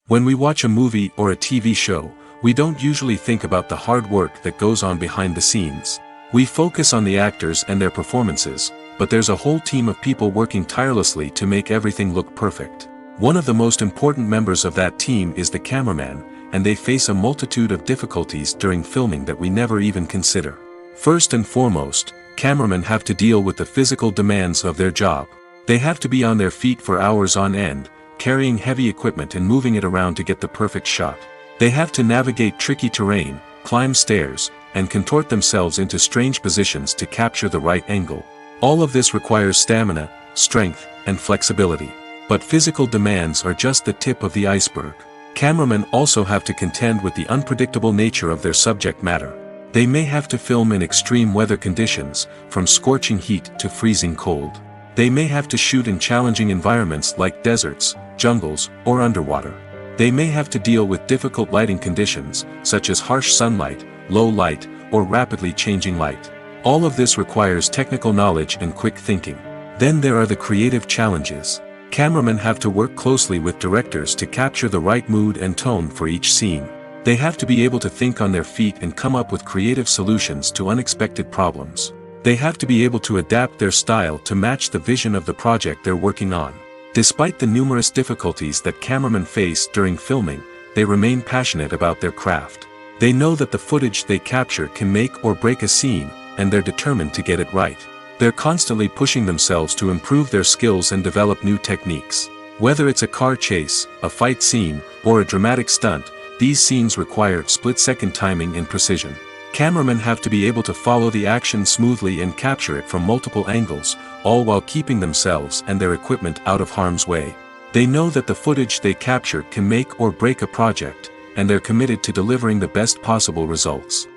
When we watch a movie or a TV show, we don't usually think about the hard work that goes on behind the scenes. We focus on the actors and their performances, but there's a whole team of people working tirelessly to make everything look perfect. One of the most important members of that team is the cameraman, and they face a multitude of difficulties during filming that we never even consider. First and foremost, cameramen have to deal with the physical demands of their job. They have to be on their feet for hours on end, carrying heavy equipment and moving it around to get the perfect shot. They have to navigate tricky terrain, climb stairs, and contort themselves into strange positions to capture the right angle. All of this requires stamina, strength, and flexibility. But physical demands are just the tip of the iceberg. Cameramen also have to contend with the unpredictable nature of their subject matter. They may have to film in extreme weather conditions, from scorching heat to freezing cold. They may have to shoot in challenging environments like deserts, jungles, or underwater. They may have to deal with difficult lighting conditions, such as harsh sunlight, low light, or rapidly changing light. All of this requires technical knowledge and quick thinking. Then there are the creative challenges. Cameramen have to work closely with directors to capture the right mood and tone for each scene. They have to be able to think on their feet and come up with creative solutions to unexpected problems. They have to be able to adapt their style to match the vision of the project they're working on. Despite the numerous difficulties that cameramen face during filming, they remain passionate about their craft. They know that the footage they capture can make or break a scene, and they're determined to get it right. They're constantly pushing themselves to improve their skills and develop new techniques. Whether it's a car chase, a fight scene, or a dramatic stunt, these scenes require split-second timing and precision. Cameramen have to be able to follow the action smoothly and capture it from multiple angles, all while keeping themselves and their equipment out of harm's way. They know that the footage they capture can make or break a project, and they're committed to delivering the best possible results.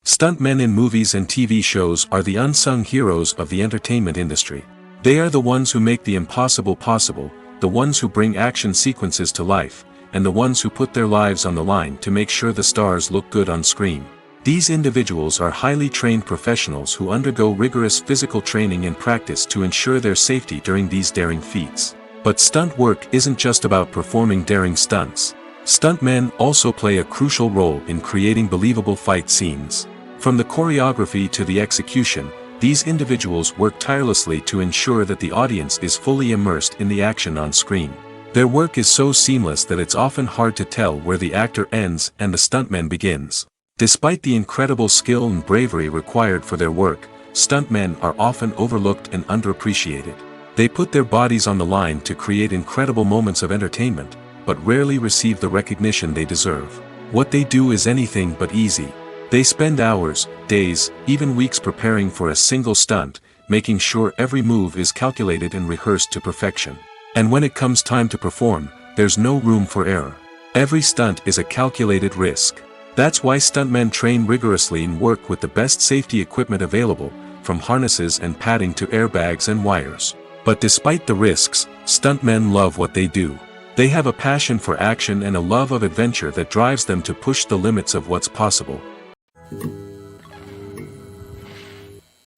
Stuntmen in movies and TV shows are the unsung heroes of the entertainment industry. They are the ones who make the impossible possible, the ones who bring action sequences to life, and the ones who put their lives on the line to make sure the stars look good on screen. These individuals are highly trained professionals who undergo rigorous physical training and practice to ensure their safety during these daring feats. But stunt work isn't just about performing daring stunts. Stuntmen also play a crucial role in creating believable fight scenes. From the choreography to the execution, these individuals work tirelessly to ensure that the audience is fully immersed in the action on screen. Their work is so seamless that it's often hard to tell where the actor ends and the stuntman begins. Despite the incredible skill and bravery required for their work, stuntmen are often overlooked and underappreciated. They put their bodies on the line to create incredible moments of entertainment, but rarely receive the recognition they deserve. What they do is anything but easy. They spend hours, days, even weeks preparing for a single stunt, making sure every move is calculated and rehearsed to perfection. And when it comes time to perform, there's no room for error. Every stunt is a calculated risk. That's why stuntmen train rigorously and work with the best safety equipment available, from harnesses and padding to airbags and wires. But despite the risks, stuntmen love what they do. They have a passion for action and a love of adventure that drives them to push the limits of what's possible.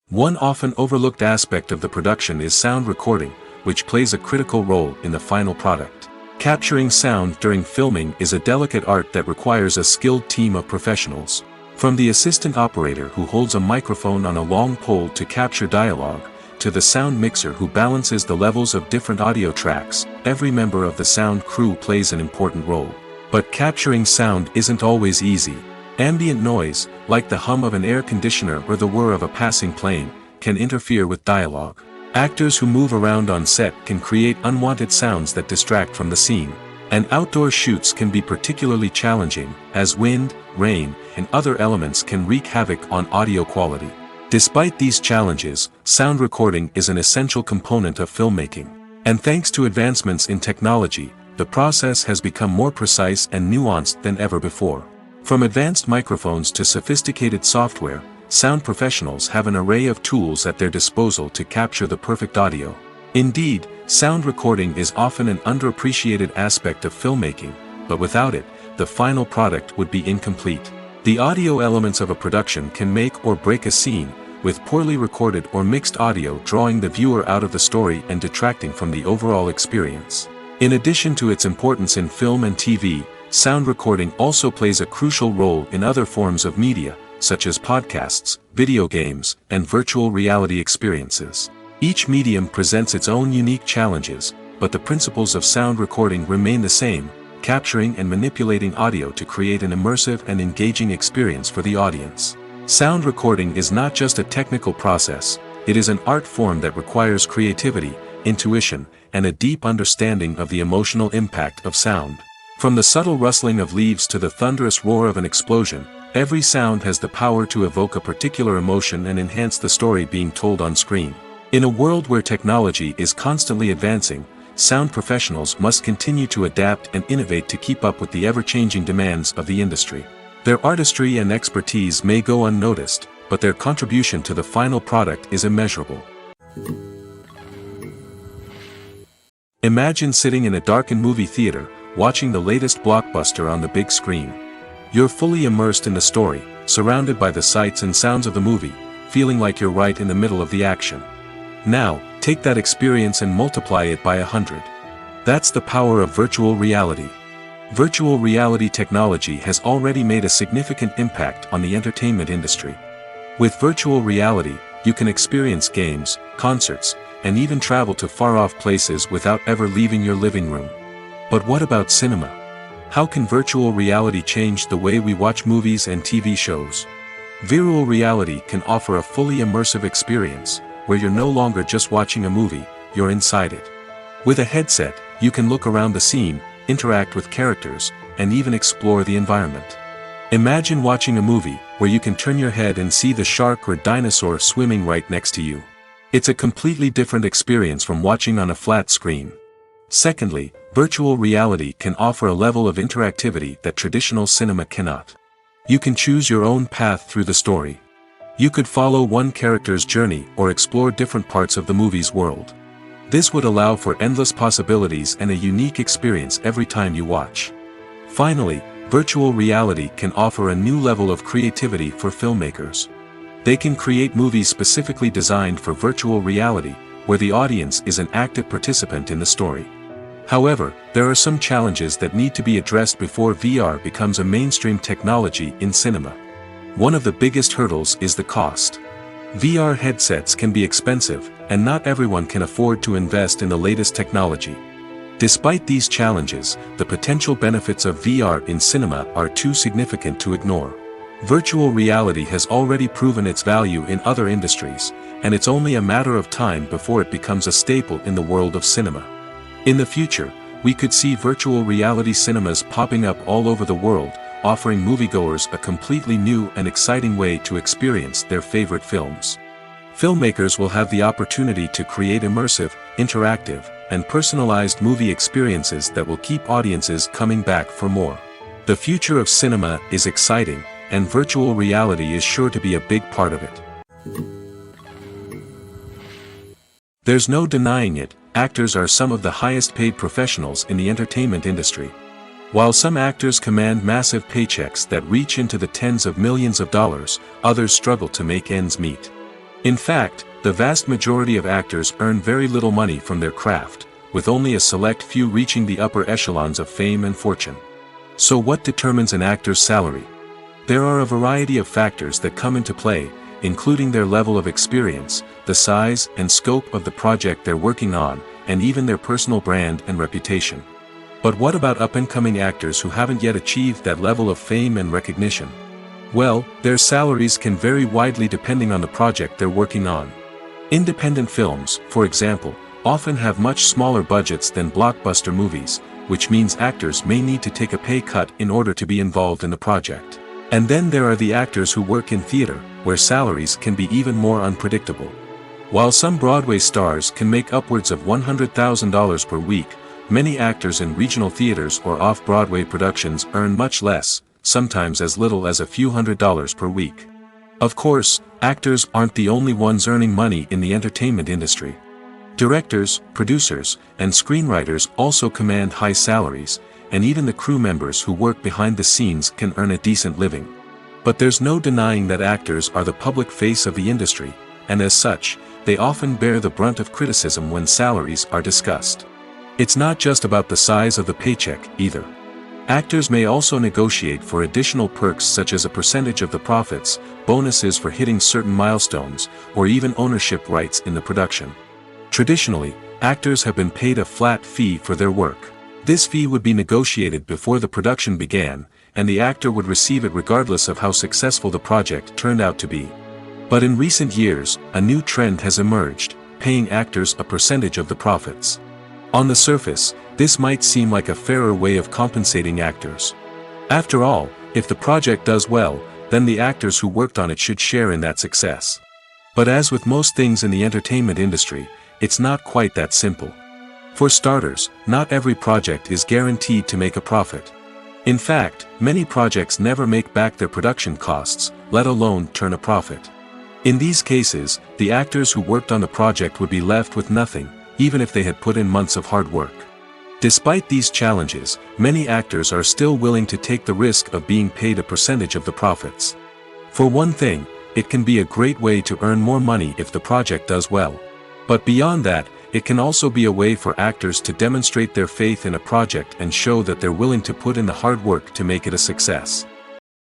One often overlooked aspect of the production is sound recording, which plays a critical role in the final product. Capturing sound during filming is a delicate art that requires a skilled team of professionals. From the assistant operator who holds a microphone on a long pole to capture dialogue, to the sound mixer who balances the levels of different audio tracks, every member of the sound crew plays an important role. But capturing sound isn't always easy. Ambient noise, like the hum of an air conditioner or the whir of a passing plane, can interfere with dialogue. Actors who move around on set can create unwanted sounds that distract from the scene. And outdoor shoots can be particularly challenging, as wind, rain, and other elements can wreak havoc on audio quality. Despite these challenges, sound recording is an essential component of filmmaking. And thanks to advancements in technology, the process has become more precise and nuanced than ever before. From advanced microphones to sophisticated software, sound professionals have an array of tools at their disposal to capture the perfect audio. Indeed, sound recording is often an underappreciated aspect of filmmaking, but without it, the final product would be incomplete. The audio elements of a production can make or break a scene, with poorly recorded or mixed audio drawing the viewer out of the story and detracting from the overall experience. In addition to its importance in film and TV, sound recording also plays a crucial role in other forms of media, such as podcasts, video games, and virtual reality experiences. Each medium presents its own unique challenges, but the principles of sound recording remain the same, capturing and manipulating audio to create an immersive and engaging experience for the audience. Sound recording is not just a technical process, it is an art form that requires creativity, intuition, and a deep understanding of the emotional impact of sound. From the subtle rustling of leaves to the thunderous roar of an explosion, every sound has the power to evoke a particular emotion and enhance the story being told on screen. In a world where technology is constantly advancing, sound professionals must continue to adapt and innovate to keep up with the ever-changing demands of the industry. Their artistry and expertise may go unnoticed, but their contribution to the final product is immeasurable. Imagine sitting in a darkened movie theater, watching the latest blockbuster on the big screen. You're fully immersed in the story, surrounded by the sights and sounds of the movie, feeling like you're right in the middle of the action. Now, take that experience and multiply it by 100. That's the power of virtual reality. Virtual reality technology has already made a significant impact on the entertainment industry. With virtual reality, you can experience games, concerts, and even travel to far-off places without ever leaving your living room. But what about cinema? How can virtual reality change the way we watch movies and TV shows? Virtual reality can offer a fully immersive experience, where you're no longer just watching a movie, you're inside it. With a headset, you can look around the scene, interact with characters, and even explore the environment. Imagine watching a movie, where you can turn your head and see the shark or dinosaur swimming right next to you. It's a completely different experience from watching on a flat screen. Secondly, virtual reality can offer a level of interactivity that traditional cinema cannot. You can choose your own path through the story. You could follow one character's journey or explore different parts of the movie's world. This would allow for endless possibilities and a unique experience every time you watch. Finally, virtual reality can offer a new level of creativity for filmmakers. They can create movies specifically designed for virtual reality, where the audience is an active participant in the story. However, there are some challenges that need to be addressed before VR becomes a mainstream technology in cinema. One of the biggest hurdles is the cost. VR headsets can be expensive, and not everyone can afford to invest in the latest technology. Despite these challenges, the potential benefits of VR in cinema are too significant to ignore. Virtual reality has already proven its value in other industries, and it's only a matter of time before it becomes a staple in the world of cinema. In the future, we could see virtual reality cinemas popping up all over the world, offering moviegoers a completely new and exciting way to experience their favorite films. Filmmakers will have the opportunity to create immersive, interactive, and personalized movie experiences that will keep audiences coming back for more. The future of cinema is exciting, and virtual reality is sure to be a big part of it. There's no denying it, actors are some of the highest paid professionals in the entertainment industry. While some actors command massive paychecks that reach into the tens of millions of dollars, others struggle to make ends meet. In fact, the vast majority of actors earn very little money from their craft, with only a select few reaching the upper echelons of fame and fortune. So what determines an actor's salary? There are a variety of factors that come into play, including their level of experience, the size and scope of the project they're working on, and even their personal brand and reputation. But what about up-and-coming actors who haven't yet achieved that level of fame and recognition? Well, their salaries can vary widely depending on the project they're working on. Independent films, for example, often have much smaller budgets than blockbuster movies, which means actors may need to take a pay cut in order to be involved in the project. And then there are the actors who work in theater, where salaries can be even more unpredictable. While some Broadway stars can make upwards of $100,000 per week, many actors in regional theaters or off-Broadway productions earn much less, sometimes as little as a few $100s per week. Of course, actors aren't the only ones earning money in the entertainment industry. Directors, producers, and screenwriters also command high salaries, and even the crew members who work behind the scenes can earn a decent living. But there's no denying that actors are the public face of the industry, and as such, they often bear the brunt of criticism when salaries are discussed. It's not just about the size of the paycheck, either. Actors may also negotiate for additional perks such as a percentage of the profits, bonuses for hitting certain milestones, or even ownership rights in the production. Traditionally, actors have been paid a flat fee for their work. This fee would be negotiated before the production began, and the actor would receive it regardless of how successful the project turned out to be. But in recent years, a new trend has emerged, paying actors a percentage of the profits. On the surface, this might seem like a fairer way of compensating actors. After all, if the project does well, then the actors who worked on it should share in that success. But as with most things in the entertainment industry, it's not quite that simple. For starters, not every project is guaranteed to make a profit. In fact, many projects never make back their production costs, let alone turn a profit. In these cases, the actors who worked on the project would be left with nothing, even if they had put in months of hard work. Despite these challenges, many actors are still willing to take the risk of being paid a percentage of the profits. For one thing, it can be a great way to earn more money if the project does well. But beyond that, it can also be a way for actors to demonstrate their faith in a project and show that they're willing to put in the hard work to make it a success.